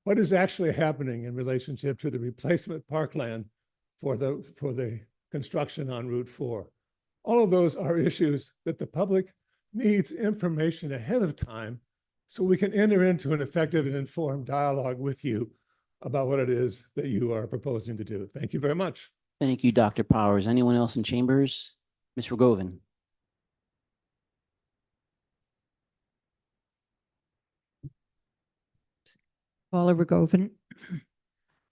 What is actually happening in relationship to the replacement parkland for the construction on Route 4? All of those are issues that the public needs information ahead of time so we can enter into an effective and informed dialogue with you about what it is that you are proposing to do. Thank you very much. Thank you, Dr. Powers. Anyone else in chambers? Ms. Rogovan? Paula Rogovan.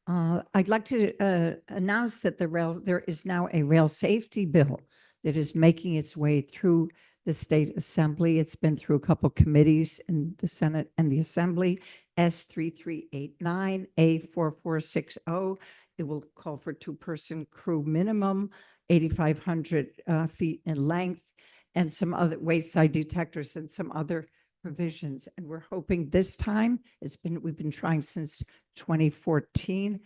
I'd like to announce that there is now a rail safety bill that is making its way through the State Assembly. It's been through a couple committees in the Senate and the Assembly. S3389, A4460. It will call for two-person crew minimum, 8,500 feet in length, and some other wayside detectors and some other provisions. And we're hoping this time, we've been trying since 2014.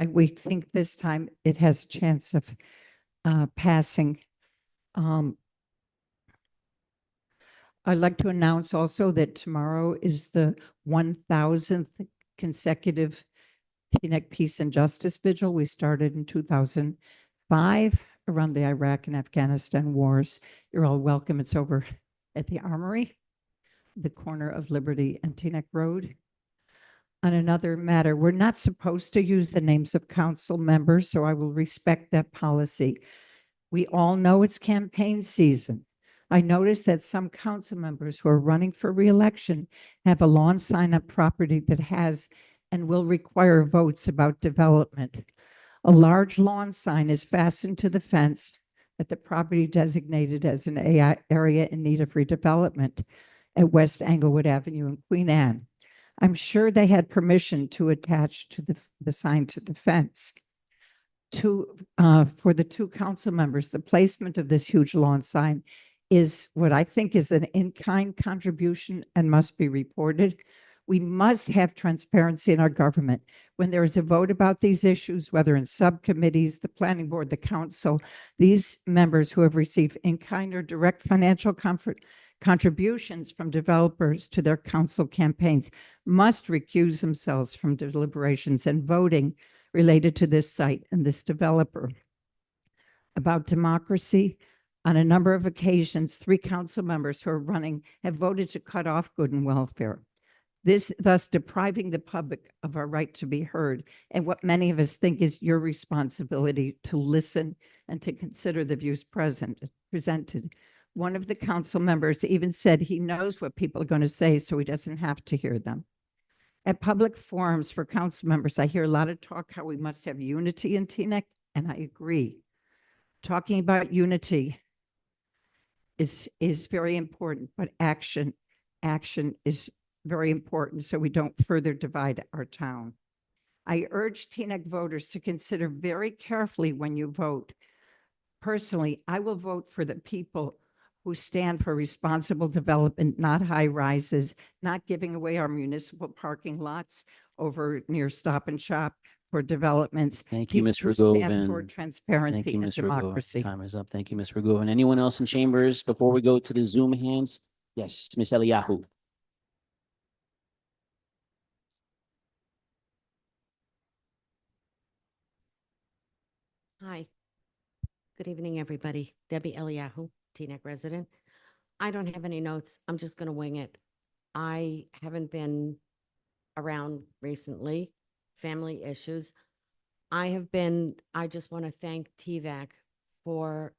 We think this time it has a chance of passing. I'd like to announce also that tomorrow is the 1,000th consecutive Teaneck Peace and Justice Vigil. We started in 2005 around the Iraq and Afghanistan wars. You're all welcome. It's over at the Armory, the corner of Liberty and Teaneck Road. On another matter, we're not supposed to use the names of council members, so I will respect that policy. We all know it's campaign season. I noticed that some council members who are running for re-election have a lawn sign up property that has and will require votes about development. A large lawn sign is fastened to the fence at the property designated as an area in need of redevelopment at West Englewood Avenue in Queen Anne. I'm sure they had permission to attach to the sign to the fence. For the two council members, the placement of this huge lawn sign is what I think is an in-kind contribution and must be reported. We must have transparency in our government. When there is a vote about these issues, whether in subcommittees, the planning board, the council, these members who have received in-kind or direct financial contributions from developers to their council campaigns must recuse themselves from deliberations and voting related to this site and this developer. About democracy, on a number of occasions, 3 council members who are running have voted to cut off good and welfare. This thus depriving the public of our right to be heard, and what many of us think is your responsibility to listen and to consider the views presented. One of the council members even said he knows what people are going to say, so he doesn't have to hear them. At public forums for council members, I hear a lot of talk how we must have unity in Teaneck, and I agree. Talking about unity is very important, but action is very important so we don't further divide our town. I urge Teaneck voters to consider very carefully when you vote. Personally, I will vote for the people who stand for responsible development, not high rises, not giving away our municipal parking lots over near Stop and Shop for developments. Thank you, People Ms. who stand for Rogovan. transparency Thank you, and Ms. Rogovan. democracy. Time is up. Thank you, Ms. Rogovan. Anyone else in chambers before we go to the Zoom hands? Yes, Ms. Eliyahu. Hi. Good evening, everybody. Debbie Eliyahu, Teaneck resident. I don't have any notes. I'm just going to wing it. I haven't been around recently, family issues. I just want to thank TVAC for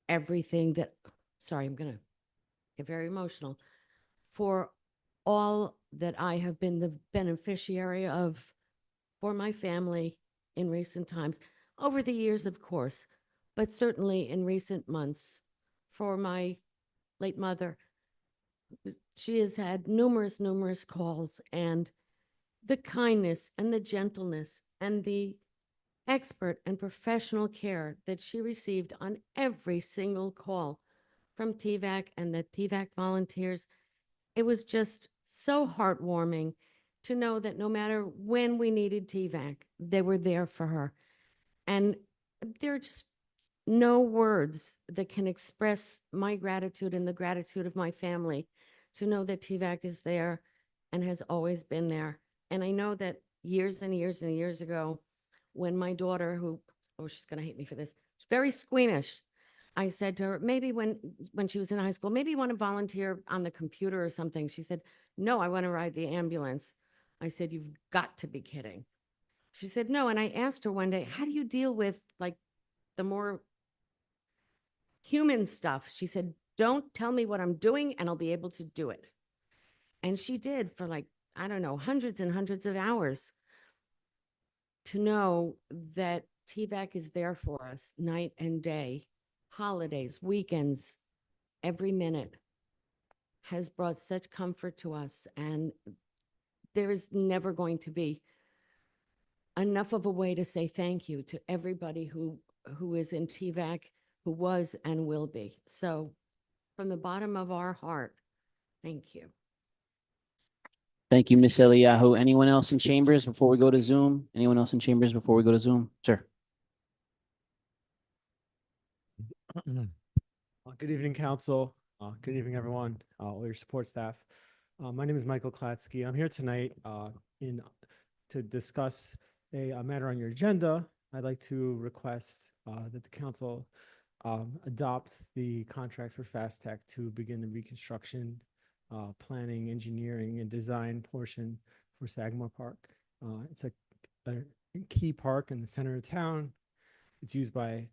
everything sorry, I'm going to get very emotional, for all that I have been the beneficiary of for my family in recent times, over the years, of course, but certainly in recent months for my late mother. She has had numerous calls, and the kindness and the gentleness and the expert and professional care that she received on every single call from TVAC and the TVAC volunteers, it was just so heartwarming to know that no matter when we needed TVAC, they were there for her. And there are just no words that can express my gratitude and the gratitude of my family to know that TVAC is there and has always been there. And I know that years and years and years ago, when my daughter, who, oh, she's gonna hate me for this, she's very squeamish. I said to her, maybe when she was in high school, maybe you want to volunteer on the computer or something. She said, no, I want to ride the ambulance. I said, you've got to be kidding. She said, no. And I asked her one day, how do you deal with like the more human stuff? She said, don't tell me what I'm doing and I'll be able to do it. And she did for like, I don't know, hundreds and hundreds of hours to know that TVAC is there for us night and day, holidays, weekends, every minute has brought such comfort to us. And there is never going to be enough of a way to say thank you to everybody who is in TVAC, who was and will be. So from the bottom of our heart, thank you. Thank you, Ms. Eliyahu. Anyone else in chambers before we go to Zoom? Anyone else in chambers before we go to Zoom? Sir. Good evening, council. Good evening, everyone, all your support staff. My name is Michael Klatsky. I'm here tonight to discuss a matter on your agenda. I'd like to request that the council adopt the contract for Fast Tech to begin the reconstruction, planning, engineering, and design portion for Sagamore Park. It's a key park in the center of town. It's used by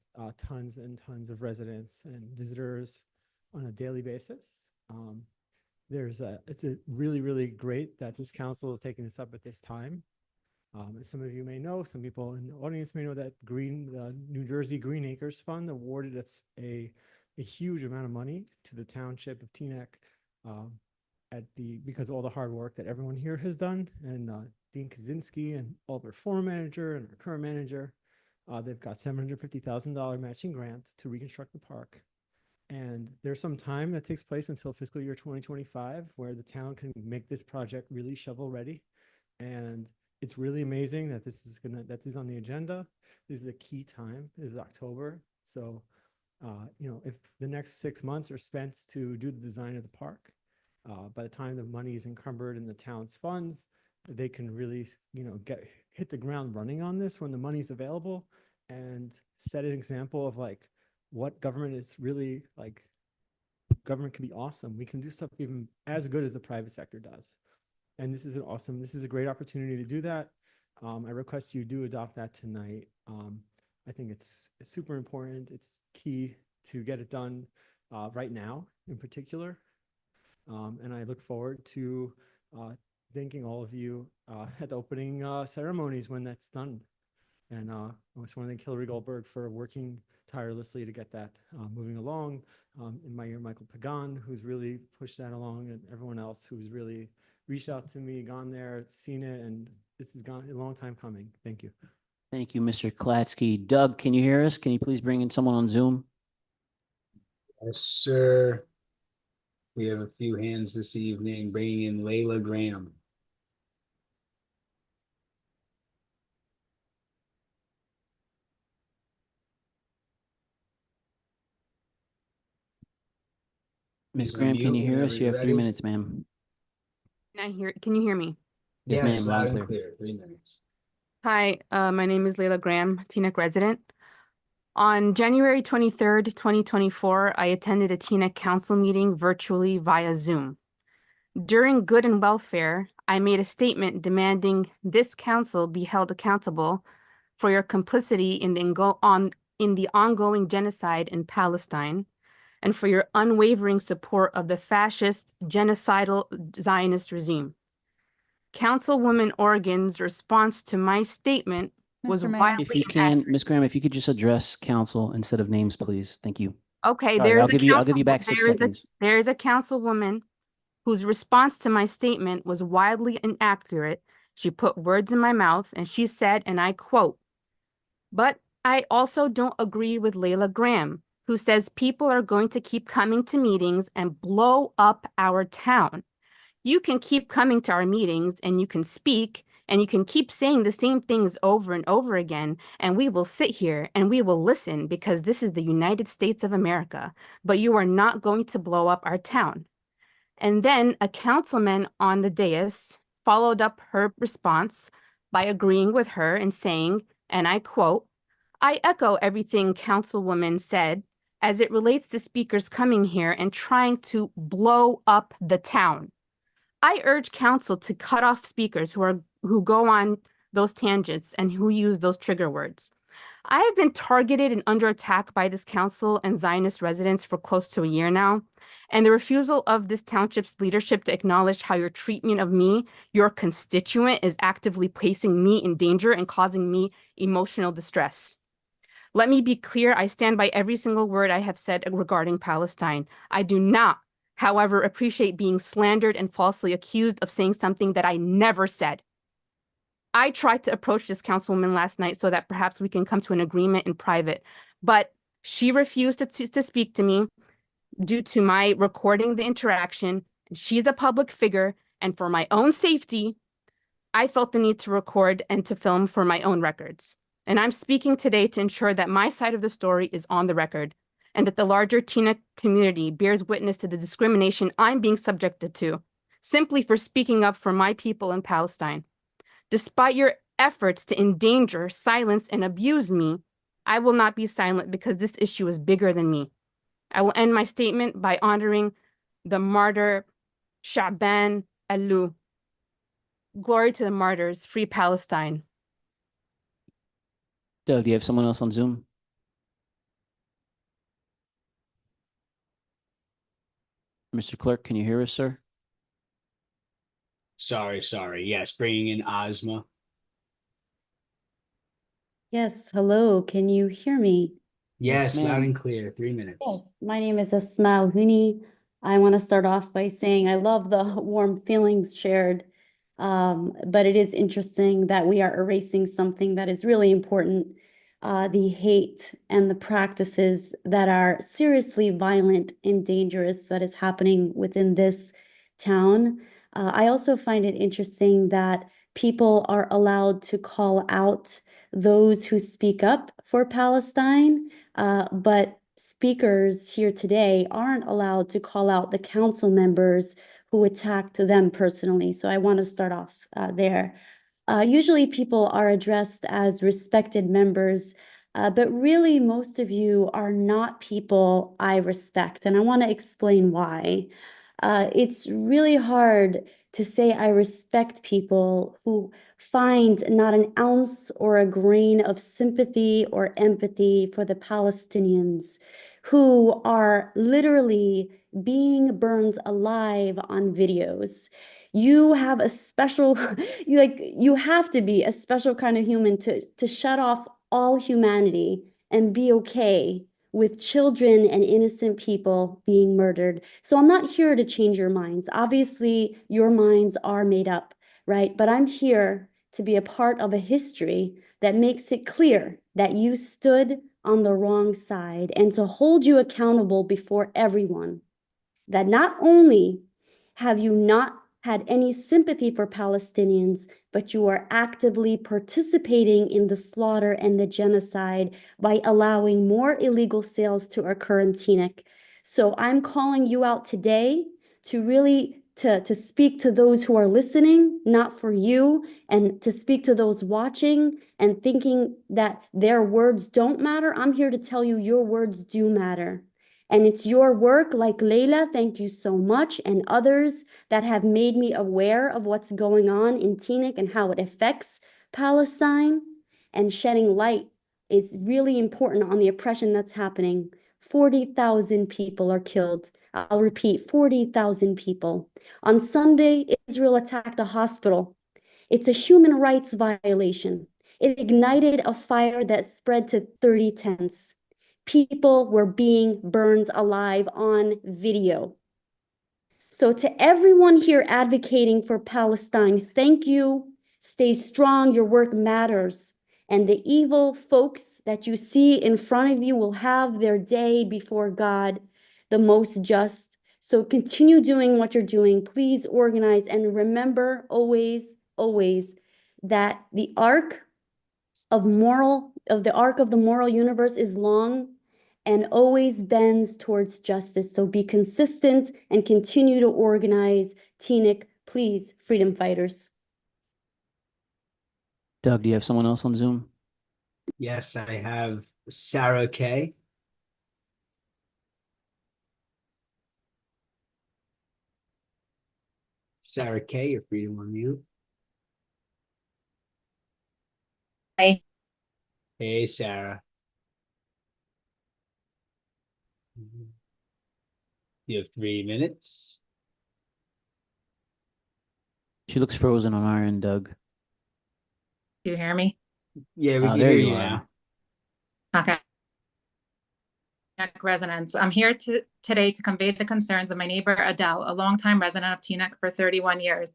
tons and tons of residents and visitors on a daily basis. It's really, really great that this council is taking this up at this time. As some of you may know, some people in the audience may know that the New Jersey Green Acres Fund awarded us a huge amount of money to the township of Teaneck because of all the hard work that everyone here has done, and Dean Kaczynski and Albert former manager and our current manager. They've got $750,000 matching grant to reconstruct the park. And there's some time that takes place until fiscal year 2025 where the town can make this project really shovel ready. And it's really amazing that this is on the agenda. This is a key time. This is October. So, if the next 6 months are spent to do the design of the park, by the time the money is encumbered in the town's funds, they can really, hit the ground running on this when the money's available and set an example of like what government is really like. Government can be awesome. We can do stuff even as good as the private sector does. And this is a great opportunity to do that. I request you do adopt that tonight. I think it's super important. It's key to get it done right now in particular. And I look forward to thanking all of you at the opening ceremonies when that's done. And I just want to thank Hillary Goldberg for working tirelessly to get that moving along. In my ear, Michael Pagan, who's really pushed that along, and everyone else who's really reached out to me, gone there, seen it, and this has gone a long time coming. Thank you. Thank you, Mr. Klatsky. Doug, can you hear us? Can you please bring in someone on Zoom? Yes, sir. We have a few hands this evening, bringing in Layla Graham. Ms. Graham, can you hear us? You have 3 minutes, ma'am. Can you hear me? Yes, ma'am, Yes, loud loud and and clear. clear. 3 minutes. Hi, my name is Layla Graham, Teaneck resident. On January 23rd, 2024, I attended a Teaneck council meeting virtually via Zoom. During Good and Welfare, I made a statement demanding this council be held accountable for your complicity in the ongoing genocide in Palestine and for your unwavering support of the fascist, genocidal Zionist regime. Councilwoman Oregon's response to my statement was If wildly you can, Ms. Graham, if you could just address council instead of names, please. Thank you. Okay, Sorry, there I'll is give you back 6 seconds. there is a councilwoman whose response to my statement was wildly inaccurate. She put words in my mouth and she said, and I quote, "But I also don't agree with Layla Graham, who says people are going to keep coming to meetings and blow up our town. You can keep coming to our meetings and you can speak and you can keep saying the same things over and over again, and we will sit here and we will listen because this is the United States of America, but you are not going to blow up our town." And then a councilman on the dais followed up her response by agreeing with her and saying, and I quote, "I echo everything Councilwoman said as it relates to speakers coming here and trying to blow up the town. I urge council to cut off speakers who go on those tangents and who use those trigger words. I have been targeted and under attack by this council and Zionist residents for close to a year now, and the refusal of this township's leadership to acknowledge how your treatment of me, your constituent, is actively placing me in danger and causing me emotional distress. Let me be clear, I stand by every single word I have said regarding Palestine. I do not, however, appreciate being slandered and falsely accused of saying something that I never said. I tried to approach this councilwoman last night so that perhaps we can come to an agreement in private, but she refused to speak to me due to my recording the interaction. She's a public figure, and for my own safety, I felt the need to record and to film for my own records. And I'm speaking today to ensure that my side of the story is on the record and that the larger Teaneck community bears witness to the discrimination I'm being subjected to simply for speaking up for my people in Palestine. Despite your efforts to endanger, silence, and abuse me, I will not be silent because this issue is bigger than me. I will end my statement by honoring the martyr Sha'ban Alou. Glory to the martyrs, free Palestine. Doug, do you have someone else on Zoom? Mr. Clerk, can you hear us, sir? Sorry. Yes, bringing in Ozma. Yes, hello, can you hear me? Yes, loud ma'am. and clear. 3 minutes. Yes, my name is Asma Huni. I want to start off by saying I love the warm feelings shared, but it is interesting that we are erasing something that is really important, the hate and the practices that are seriously violent and dangerous that is happening within this town. I also find it interesting that people are allowed to call out those who speak up for Palestine, but speakers here today aren't allowed to call out the council members who attacked them personally. So I want to start off there. Usually people are addressed as respected members, but really most of you are not people I respect, and I want to explain why. It's really hard to say I respect people who find not an ounce or a grain of sympathy or empathy for the Palestinians who are literally being burned alive on videos. You have a special, you have to be a special kind of human to shut off all humanity and be okay with children and innocent people being murdered. So I'm not here to change your minds. Obviously, your minds are made up, right? But I'm here to be a part of a history that makes it clear that you stood on the wrong side and to hold you accountable before everyone. That not only have you not had any sympathy for Palestinians, but you are actively participating in the slaughter and the genocide by allowing more illegal sales to occur in Teaneck. So I'm calling you out today to really to speak to those who are listening, not for you, and to speak to those watching and thinking that their words don't matter. I'm here to tell you your words do matter. And it's your work, like Layla, thank you so much, and others that have made me aware of what's going on in Teaneck and how it affects Palestine. And shedding light is really important on the oppression that's happening. 40,000 people are killed. I'll repeat, 40,000 people. On Sunday, Israel attacked a hospital. It's a human rights violation. It ignited a fire that spread to 30 tents. People were being burned alive on video. So to everyone here advocating for Palestine, thank you. Stay strong. Your work matters. And the evil folks that you see in front of you will have their day before God, the most just. So continue doing what you're doing. Please organize and remember always, always that the arc of the moral universe is long and always bends towards justice. So be consistent and continue to organize. Teaneck, please, freedom fighters. Doug, do you have someone else on Zoom? Yes, I have Sarah Kay. Sarah Kay, you're free to unmute. Hi. Hey, Sarah. You have 3 minutes. She looks frozen on our end, Doug. Do you hear me? Yeah, we Oh, can there hear you you are. now. Okay. Teaneck residents, I'm here today to convey the concerns of my neighbor Adele, a longtime resident of Teaneck for 31 years.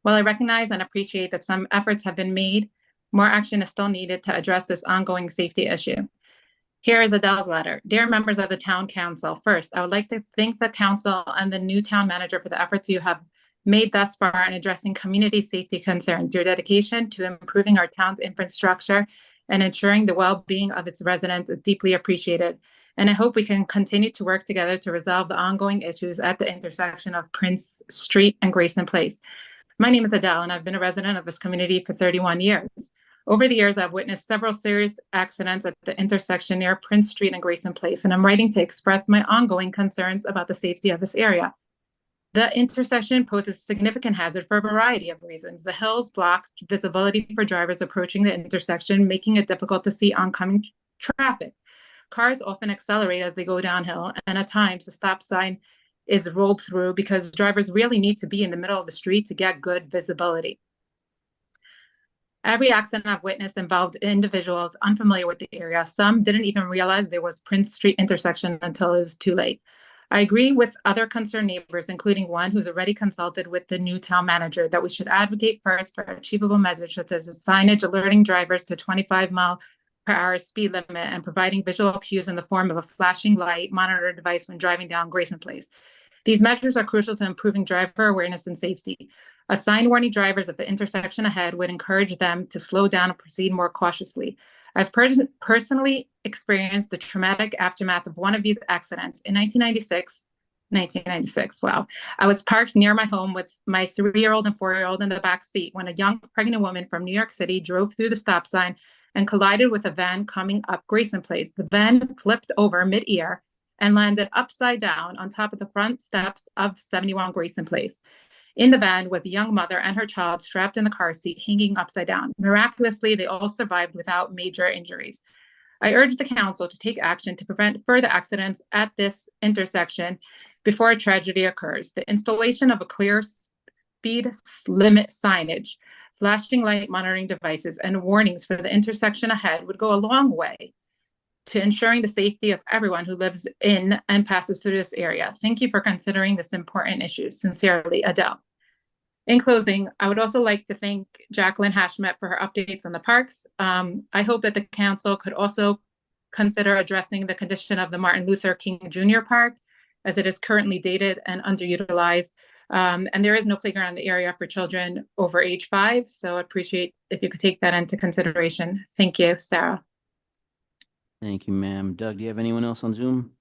While I recognize and appreciate that some efforts have been made, more action is still needed to address this ongoing safety issue. Here is Adele's letter. Dear members of the town council, first, I would like to thank the council and the new town manager for the efforts you have made thus far in addressing community safety concerns. Your dedication to improving our town's infrastructure and ensuring the well-being of its residents is deeply appreciated. And I hope we can continue to work together to resolve the ongoing issues at the intersection of Prince Street and Grayson Place. My name is Adele, and I've been a resident of this community for 31 years. Over the years, I've witnessed several serious accidents at the intersection near Prince Street and Grayson Place, and I'm writing to express my ongoing concerns about the safety of this area. The intersection poses a significant hazard for a variety of reasons. The hills block visibility for drivers approaching the intersection, making it difficult to see oncoming traffic. Cars often accelerate as they go downhill, and at times the stop sign is rolled through because drivers really need to be in the middle of the street to get good visibility. Every accident I've witnessed involved individuals unfamiliar with the area. Some didn't even realize there was Prince Street intersection until it was too late. I agree with other concerned neighbors, including one who's already consulted with the new town manager, that we should advocate first for achievable measures such as a signage alerting drivers to 25-mile-per-hour speed limit and providing visual cues in the form of a flashing light monitor device when driving down Grayson Place. These measures are crucial to improving driver awareness and safety. A sign warning drivers at the intersection ahead would encourage them to slow down and proceed more cautiously. I've personally experienced the traumatic aftermath of one of these accidents. In 1996, wow. I was parked near my home with my 3-year-old and 4-year-old in the back seat when a young pregnant woman from New York City drove through the stop sign and collided with a van coming up Grayson Place. The van flipped over mid-air and landed upside down on top of the front steps of 71 Grayson Place. In the van was a young mother and her child strapped in the car seat, hanging upside down. Miraculously, they all survived without major injuries. I urge the council to take action to prevent further accidents at this intersection before a tragedy occurs. The installation of a clear speed limit signage, flashing light monitoring devices, and warnings for the intersection ahead would go a long way to ensuring the safety of everyone who lives in and passes through this area. Thank you for considering this important issue. Sincerely, Adele. In closing, I would also like to thank Jacqueline Hashmet for her updates on the parks. I hope that the council could also consider addressing the condition of the Martin Luther King Jr. Park, as it is currently dated and underutilized. And there is no playground in the area for children over age 5, so I appreciate if you could take that into consideration. Thank you, Sarah. Thank you, ma'am. Doug, do you have anyone else on Zoom?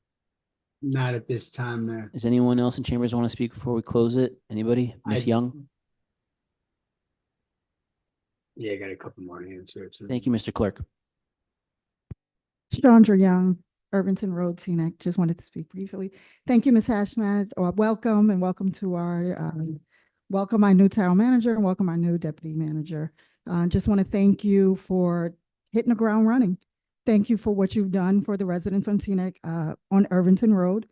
Not at this time, Mayor. Does anyone else in chambers want to speak before we close it? Anybody? Miss Young? Yeah, I got a couple more hands here too. Thank you, Mr. Clerk. Chandra Young, Irvington Road, Teaneck. Just wanted to speak briefly. Thank you, Ms. Hashmat. Welcome and welcome to our, welcome our new town manager and welcome our new deputy manager. Just want to thank you for hitting the ground running. Thank you for what you've done for the residents on Teaneck, on Irvington Road.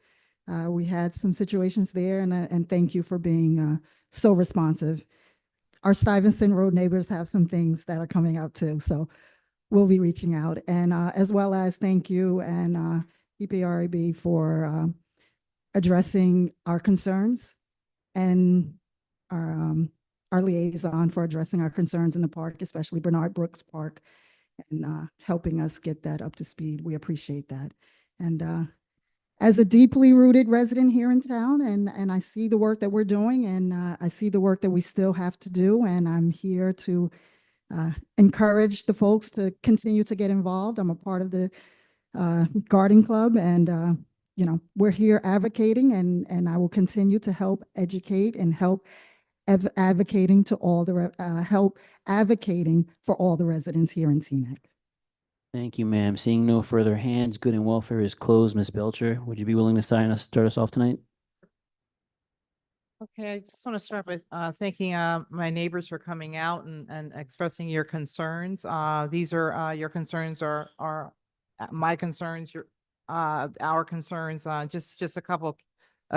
We had some situations there and thank you for being so responsive. Our Stuyvesant Road neighbors have some things that are coming out too, so we'll be reaching out. And as well as thank you and EPRAB for addressing our concerns and our liaison for addressing our concerns in the park, especially Bernard Brooks Park, and helping us get that up to speed. We appreciate that. And as a deeply rooted resident here in town, and I see the work that we're doing, and I see the work that we still have to do, and I'm here to encourage the folks to continue to get involved. I'm a part of the Garden Club, and you know, we're here advocating, and I will continue to help educate and help advocating to all the help advocating for all the residents here in Teaneck. Thank you, ma'am. Seeing no further hands, good and welfare is closed. Ms. Belcher, would you be willing to start us off tonight? Okay, I just want to start with thanking my neighbors for coming out and expressing your concerns. These are your concerns are my concerns, our concerns. Just a couple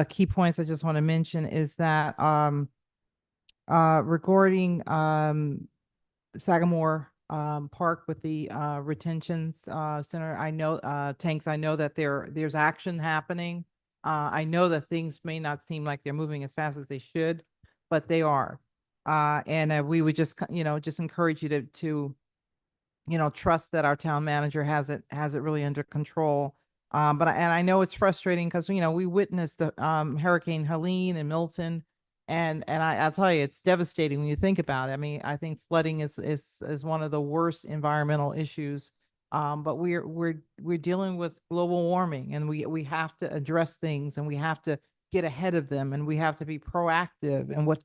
key points I just want to mention is that regarding Sagamore Park with the retentions center, I know tanks. I know that there's action happening. I know that things may not seem like they're moving as fast as they should, but they are. And we would just just encourage you to trust that our town manager has it really under control. But I know it's frustrating because we witnessed the Hurricane Helene and Milton. And I'll tell you, it's devastating when you think about it. I mean, I think flooding is one of the worst environmental issues. But we're dealing with global warming, and we have to address things, and we have to get ahead of them, and we have to be proactive. And what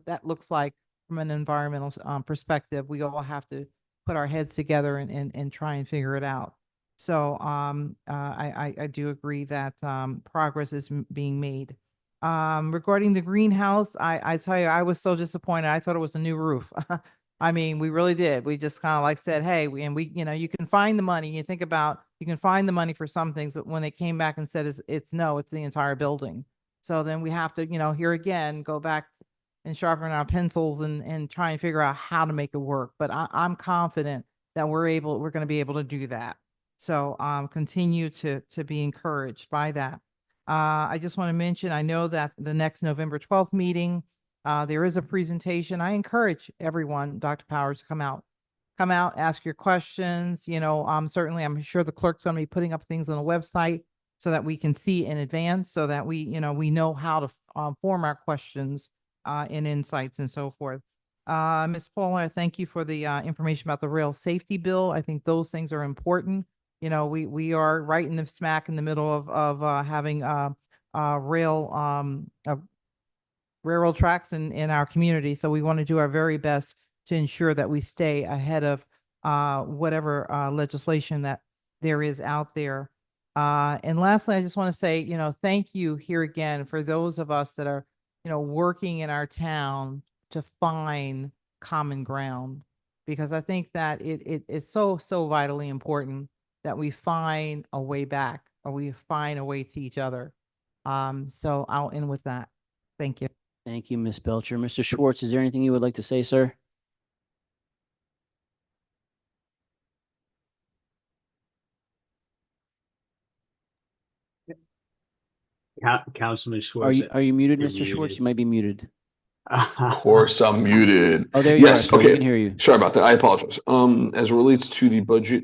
that looks like from an environmental perspective, we all have to put our heads together and try and figure it out. So I do agree that progress is being made. Regarding the greenhouse, I tell you, I was so disappointed. I thought it was a new roof. I mean, we really did. We just kind of like said, hey, you can find the money. You think about, you can find the money for some things, but when they came back and said it's the entire building. So then we have to, here again, go back and sharpen our pencils and try and figure out how to make it work. But I'm confident that we're going to be able to do that. So continue to be encouraged by that. I just want to mention, I know that the next November 12th meeting, there is a presentation. I encourage everyone, Dr. Powers, to come out, ask your questions. Certainly, I'm sure the clerk's going to be putting up things on the website so that we can see in advance, so that we know how to form our questions and insights and so forth. Ms. Paula, thank you for the information about the rail safety bill. I think those things are important. We are right in the smack in the middle of having railroad tracks in our community. So we want to do our very best to ensure that we stay ahead of whatever legislation that there is out there. And lastly, I just want to say, thank you here again for those of us that are, working in our town to find common ground, because I think that it is so vitally important that we find a way back, or we find a way to each other. So I'll end with that. Thank you. Thank you, Ms. Belcher. Mr. Schwartz, is there anything you would like to say, sir? Councilman Are Schwartz. you muted, you're Mr. Schwartz? muted. You might be muted. Of course, I'm muted. Oh, there you are, Yes, sir. We okay. can hear you. Sorry about that. I apologize. As it relates to the budget,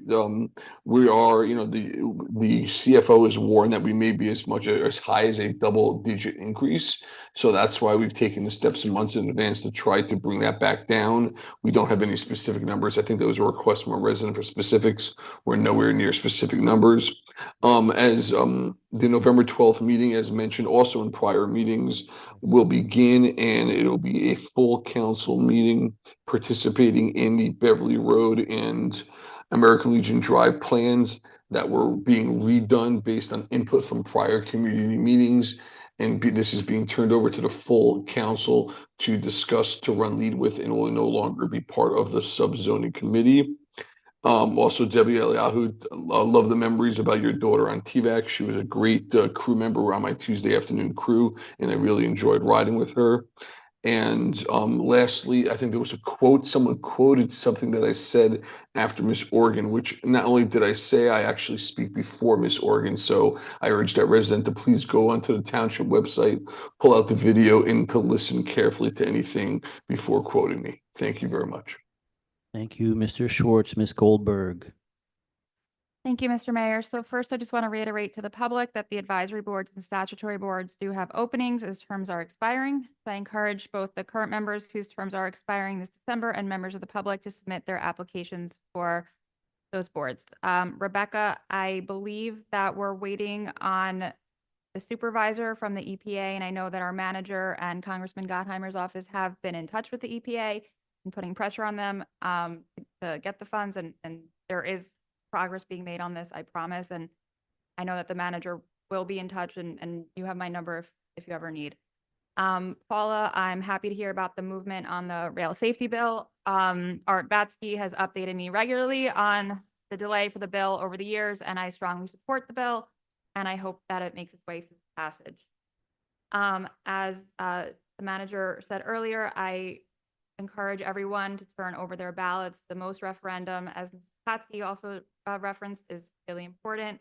we are, the CFO is warned that we may be as high as a double-digit increase. So that's why we've taken the steps months in advance to try to bring that back down. We don't have any specific numbers. I think there was a request from a resident for specifics. We're nowhere near specific numbers. The November 12th meeting, as mentioned also in prior meetings, will begin, and it'll be a full council meeting participating in the Beverly Road and American Legion Drive plans that were being redone based on input from prior community meetings. And this is being turned over to the full council to discuss, to run lead with, and will no longer be part of the sub-zoning committee. Also, Debbie Eliahu, love the memories about your daughter on TVAC. She was a great crew member on my Tuesday afternoon crew, and I really enjoyed riding with her. And lastly, I think there was a quote, someone quoted something that I said after Miss Organ, which not only did I say, I actually speak before Miss Organ. So I urge that resident to please go onto the township website, pull out the video, and to listen carefully to anything before quoting me. Thank you very much. Thank you, Mr. Schwartz. Ms. Goldberg. Thank you, Mr. Mayor. So first, I just want to reiterate to the public that the advisory boards and statutory boards do have openings as terms are expiring. So I encourage both the current members whose terms are expiring this December and members of the public to submit their applications for those boards. Rebecca, I believe that we're waiting on the supervisor from the EPA, and I know that our manager and Congressman Gottheimer's office have been in touch with the EPA and putting pressure on them to get the funds, and there is progress being made on this, I promise. And I know that the manager will be in touch, and you have my number if you ever need. Paula, I'm happy to hear about the movement on the rail safety bill. Art Batsky has updated me regularly on the delay for the bill over the years, and I strongly support the bill, and I hope that it makes its way through passage. As the manager said earlier, I encourage everyone to turn over their ballots. The most referendum, as Ms. Patsky also referenced, is really important.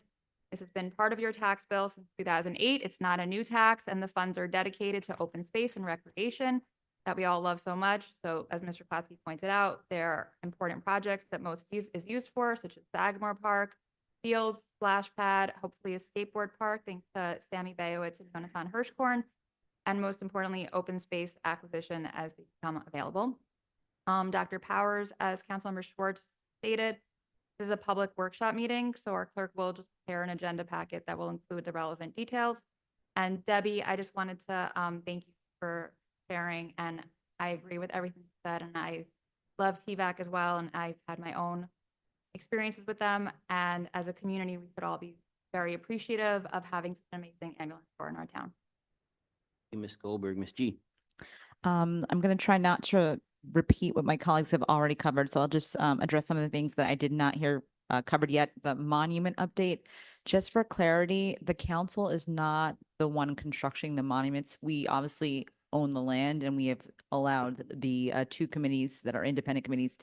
This has been part of your tax bill since 2008. It's not a new tax, and the funds are dedicated to open space and recreation that we all love so much. So as Mr. Platsky pointed out, there are important projects that most is used for, such as Sagamore Park, Fields, Splash Pad, hopefully a skateboard park, thanks to Sammy Bayowitz and Jonathan Hirschkorn, and most importantly, open space acquisition as they become available. Dr. Powers, as Councilmember Schwartz stated, this is a public workshop meeting, so our clerk will just prepare an agenda packet that will include the relevant details. And Debbie, I just wanted to thank you for sharing, and I agree with everything you said, and I love TVAC as well, and I've had my own experiences with them, and as a community, we could all be very appreciative of having such an amazing ambulance corps in our town. Ms. Goldberg. Ms. G. I'm going to try not to repeat what my colleagues have already covered, so I'll just address some of the things that I did not hear covered yet. The monument update, just for clarity, the council is not the one constructing the monuments. We obviously own the land, and we have allowed the two committees that are independent committees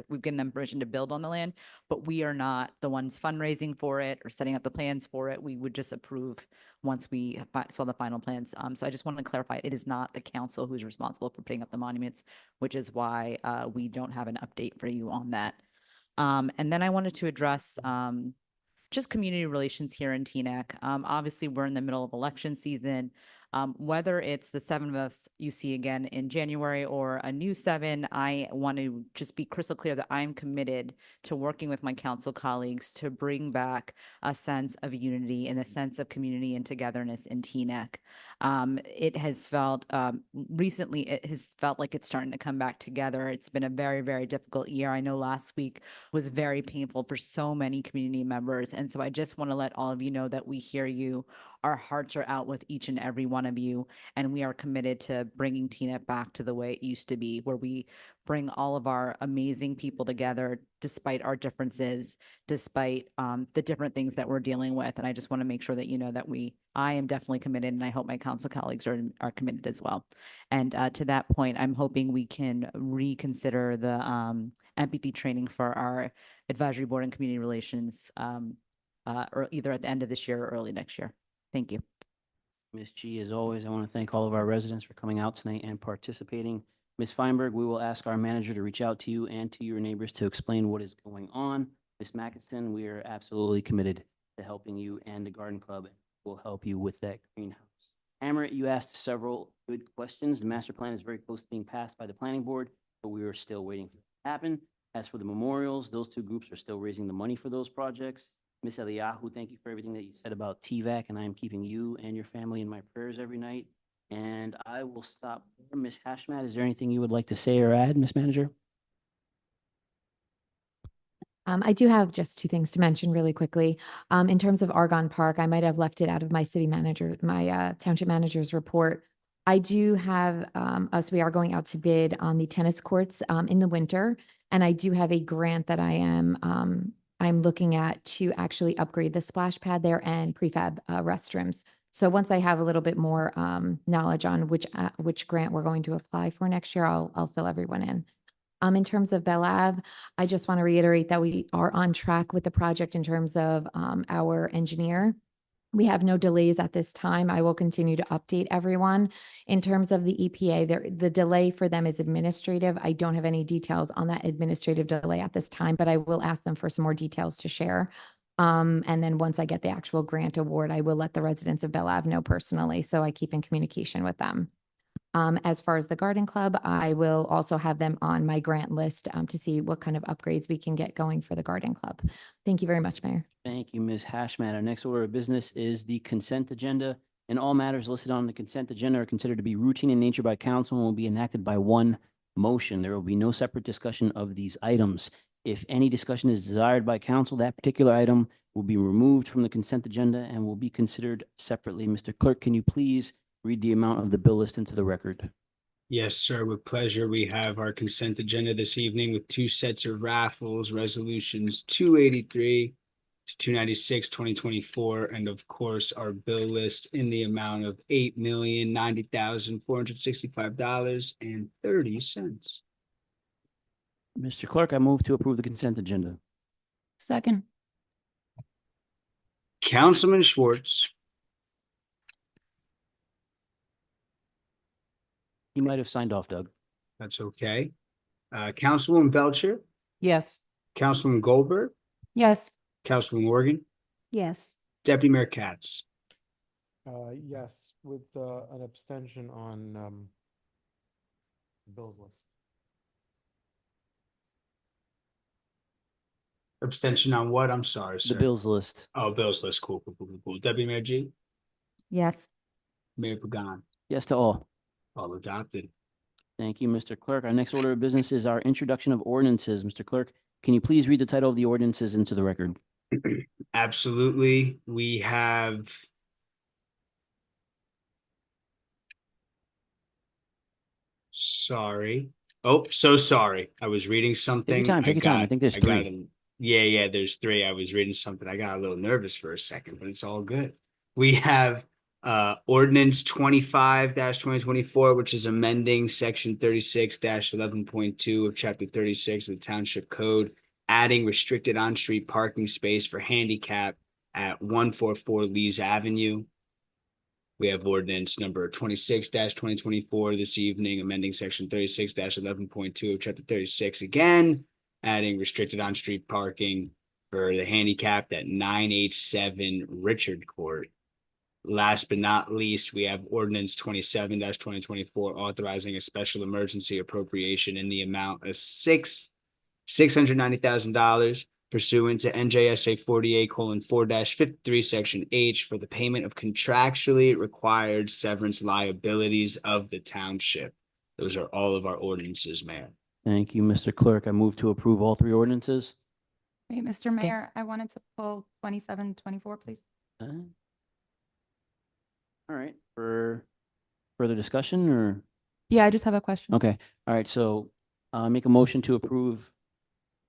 we've given them permission to build on the land, but we are not the ones fundraising for it or setting up the plans for it. We would just approve once we saw the final plans. So I just want to clarify, it is not the council who's responsible for putting up the monuments, which is why we don't have an update for you on that. And then I wanted to address just community relations here in Teaneck. Obviously, we're in the middle of election season. Whether it's the 7 of us you see again in January or a new 7, I want to just be crystal clear that I'm committed to working with my council colleagues to bring back a sense of unity and a sense of community and togetherness in Teaneck. It has felt, recently, it has felt like it's starting to come back together. It's been a very, very difficult year. I know last week was very painful for so many community members. And so I just want to let all of you know that we hear you. Our hearts are out with each and every one of you, and we are committed to bringing Teaneck back to the way it used to be, where we bring all of our amazing people together despite our differences, despite the different things that we're dealing with. And I just want to make sure that you know that I am definitely committed, and I hope my council colleagues are committed as well. And to that point, I'm hoping we can reconsider the MPP training for our advisory board and community relations or either at the end of this year or early next year. Thank you. Ms. G, as always, I want to thank all of our residents for coming out tonight and participating. Ms. Feinberg, we will ask our manager to reach out to you and to your neighbors to explain what is going on. Ms. Mackinson, we are absolutely committed to helping you and the Garden Club. We'll help you with that greenhouse. Amrit, you asked several good questions. The master plan is very close to being passed by the planning board, but we are still waiting for it to happen. As for the memorials, those two groups are still raising the money for those projects. Ms. Eliyahu, thank you for everything that you said about TVAC, and I am keeping you and your family in my prayers every night. And I will stop there. Ms. Hashmat, is there anything you would like to say or add, Ms. Manager? I do have just 2 things to mention really quickly. In terms of Argonne Park, I might have left it out of my township manager's report. I do have we are going out to bid on the tennis courts in the winter, and I do have a grant that I'm looking at to actually upgrade the splash pad there and prefab restrooms. So once I have a little bit more knowledge on which grant we're going to apply for next year, I'll fill everyone in. In terms of Belle Ave, I just want to reiterate that we are on track with the project in terms of our engineer. We have no delays at this time. I will continue to update everyone. In terms of the EPA, the delay for them is administrative. I don't have any details on that administrative delay at this time, but I will ask them for some more details to share. And then once I get the actual grant award, I will let the residents of Belle Ave know personally, so I keep in communication with them. As far as the Garden Club, I will also have them on my grant list to see what kind of upgrades we can get going for the Garden Club. Thank you very much, Mayor. Thank you, Ms. Hashmat. Our next order of business is the consent agenda, and all matters listed on the consent agenda are considered to be routine in nature by council and will be enacted by one motion. There will be no separate discussion of these items. If any discussion is desired by council, that particular item will be removed from the consent agenda and will be considered separately. Mr. Clerk, can you please read the amount of the bill list into the record? Yes, sir. With pleasure. We have our consent agenda this evening with two sets of raffles, resolutions 283 to 296, 2024, and of course, our bill list in the amount of $8,090,465.30. Mr. Clerk, I move to approve the consent agenda. Second. Councilman Schwartz, You might have signed off, Doug. that's okay. Councilwoman Belcher, Yes. Councilman Goldberg, Yes. Councilman Morgan, Yes. Deputy Mayor Katz. Yes, with an abstention on Bill's list. Abstention on what? I'm sorry, The sir. bills list. Oh, Bill's list. Cool. Deputy Mayor G, Yes. Mayor Pagan, Yes to all. all adopted. Thank you, Mr. Clerk. Our next order of business is our introduction of ordinances. Mr. Clerk, can you please read the title of the ordinances into the record? Absolutely. We have sorry. Oh, so sorry. I was reading something. time, take your time. I think there's three. Yeah, there's three. I was reading something. I got a little nervous for a second, but it's all good. We have ordinance 25-2024, which is amending section 36-11.2 of chapter 36 of the Township Code, adding restricted on-street parking space for handicap at 144 Lees Avenue. We have ordinance number 26-2024 this evening, amending section 36-11.2 of chapter 36 again, adding restricted on-street parking for the handicapped at 987 Richard Court. Last but not least, we have ordinance 27-2024 authorizing a special emergency appropriation in the amount of $690,000 pursuant to NJSA 48:4-53 section H for the payment of contractually required severance liabilities of the township. Those are all of our ordinances, Mayor. Thank you, Mr. Clerk. I move to approve all three ordinances. Wait, Mr. Mayor, I wanted to pull 27-24, please. All right, for further discussion or? Yeah, I just have a question. Okay, all right, so make a motion to approve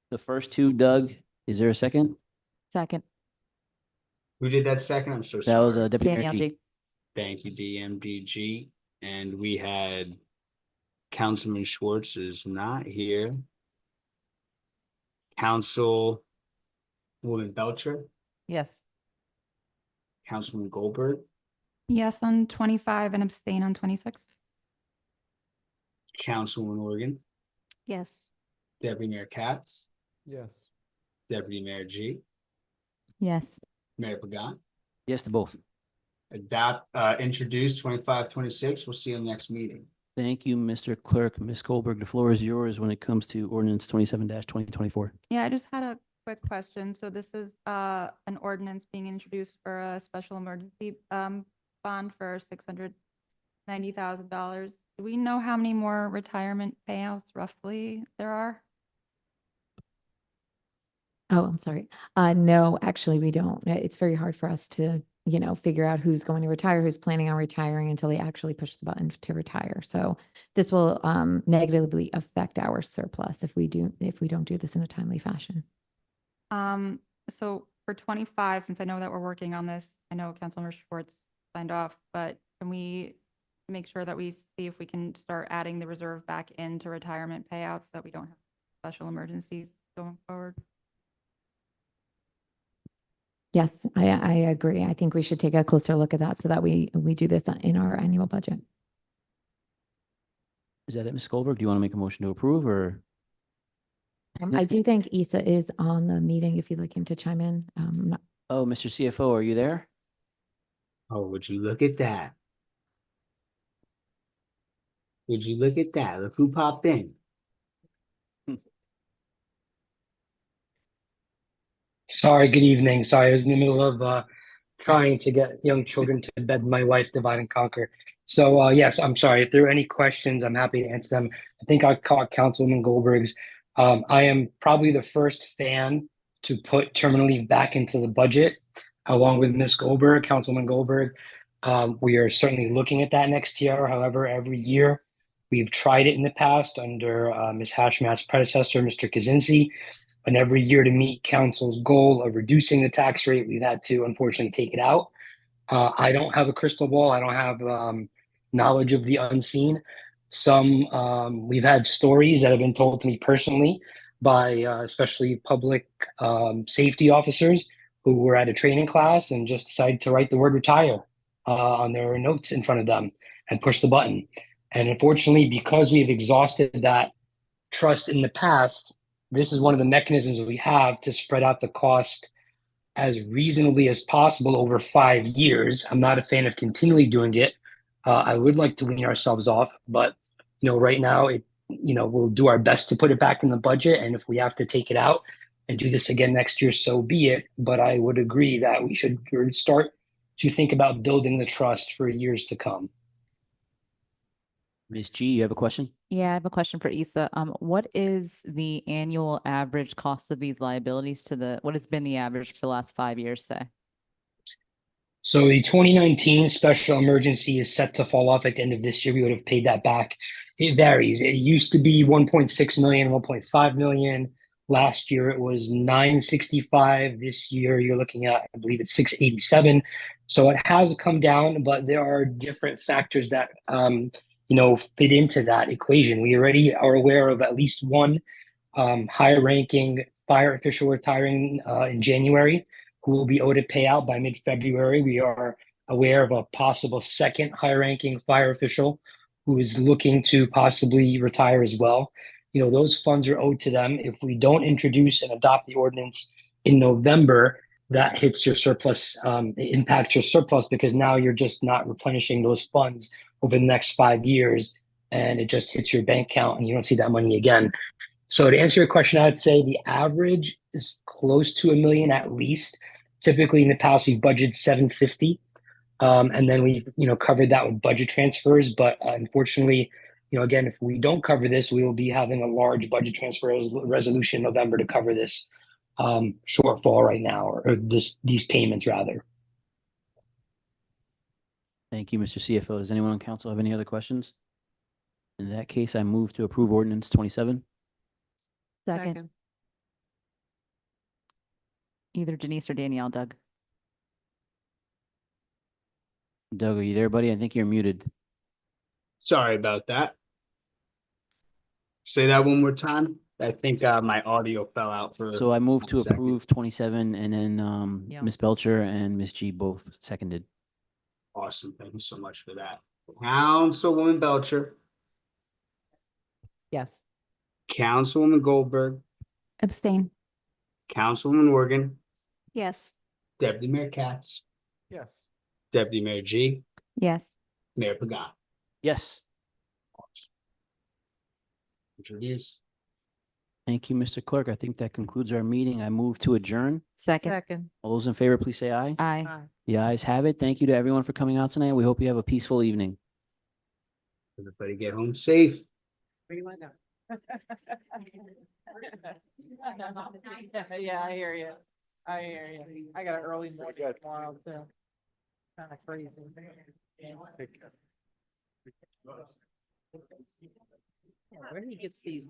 the first two. Doug, is there a second? Second. Who did that second? I'm so sorry. That was Deputy Mayor Key. Thank you, DMDG. And we had Councilman Schwartz is not here. Councilwoman Belcher, Yes. Councilman Goldberg, Yes on 25 and abstain on 26. Councilwoman Morgan, Yes. Deputy Mayor Katz, Yes. Deputy Mayor G, Yes. Mayor Pagan. Yes to both. Introduce 25-26. We'll see you in the next meeting. Thank you, Mr. Clerk. Ms. Goldberg, the floor is yours when it comes to ordinance 27-2024. Yeah, I just had a quick question. So this is an ordinance being introduced for a special emergency bond for $690,000. Do we know how many more retirement payouts roughly there are? Oh, I'm sorry. No, actually, we don't. It's very hard for us to, figure out who's going to retire, who's planning on retiring until they actually push the button to retire. So this will negatively affect our surplus if we don't do this in a timely fashion. So for 25, since I know that we're working on this, I know Councilmember Schwartz signed off, but can we make sure that we see if we can start adding the reserve back into retirement payouts so that we don't have special emergencies going forward? Yes, I agree. I think we should take a closer look at that so that we do this in our annual budget. Is that it, Ms. Goldberg? Do you want to make a motion to approve or? I do think Issa is on the meeting if you'd like him to chime in. Oh, Mr. CFO, are you there? Oh, would you look at that? Would you look at that? Look who popped in. Sorry, good evening. Sorry, I was in the middle of trying to get young children to bed. My wife, divide and conquer. So yes, I'm sorry. If there are any questions, I'm happy to answer them. I think I caught Councilwoman Goldberg's. I am probably the first fan to put terminal leave back into the budget, along with Ms. Goldberg, Councilwoman Goldberg. We are certainly looking at that next year. However, every year we've tried it in the past under Ms. Hashmat's predecessor, Mr. Kaczynski. And every year to meet council's goal of reducing the tax rate, we've had to unfortunately take it out. I don't have a crystal ball. I don't have knowledge of the unseen. We've had stories that have been told to me personally by especially public safety officers who were at a training class and just decided to write the word retire on their notes in front of them and push the button. And unfortunately, because we've exhausted that trust in the past, this is one of the mechanisms we have to spread out the cost as reasonably as possible over 5 years. I'm not a fan of continually doing it. I would like to wean ourselves off, but right now we'll do our best to put it back in the budget. And if we have to take it out and do this again next year, so be it. But I would agree that we should start to think about building the trust for years to come. Ms. G, you have a question? Yeah, I have a question for Issa. What is the annual average cost of these liabilities what has been the average for the last 5 years, say? So the 2019 special emergency is set to fall off at the end of this year. We would have paid that back. It varies. It used to be 1.6 million, 1.5 million. Last year it was 965. This year you're looking at, I believe it's 687. So it has come down, but there are different factors that fit into that equation. We already are aware of at least one higher ranking fire official retiring in January who will be owed a payout by mid-February. We are aware of a possible second higher ranking fire official who is looking to possibly retire as well. Those funds are owed to them. If we don't introduce and adopt the ordinance in November, that hits your surplus, impacts your surplus, because now you're just not replenishing those funds over the next 5 years, and it just hits your bank account and you don't see that money again. So to answer your question, I'd say the average is close to $1 million at least. Typically in the past, we've budgeted 750. And then we've, covered that with budget transfers. But unfortunately, again, if we don't cover this, we will be having a large budget transfer resolution in November to cover this shortfall right now, or these payments rather. Thank you, Mr. CFO. Does anyone on council have any other questions? In that case, I move to approve ordinance 27. Second. Either Janice or Danielle, Doug. Doug, are you there, buddy? I think you're muted. Sorry about that. Say that one more time. I think my audio fell out for. So I move to a second. approve 27, and then Yeah. Ms. Belcher and Ms. G both seconded. Awesome. Thank you so much for that. Councilwoman Belcher, Yes. Councilwoman Goldberg, Abstain. Councilwoman Morgan, Yes. Deputy Mayor Katz, Yes. Deputy Mayor G, Yes. Mayor Pagan. Yes. Introduce. Thank you, Mr. Clerk. I think that concludes our meeting. I move to adjourn. Second. All those in favor, please say aye. Aye. The ayes have it. Thank you to everyone for coming out tonight. We hope you have a peaceful evening. Everybody get home safe. Yeah, I hear you. I got an early morning tomorrow too. Kind of crazy. Where do you get these?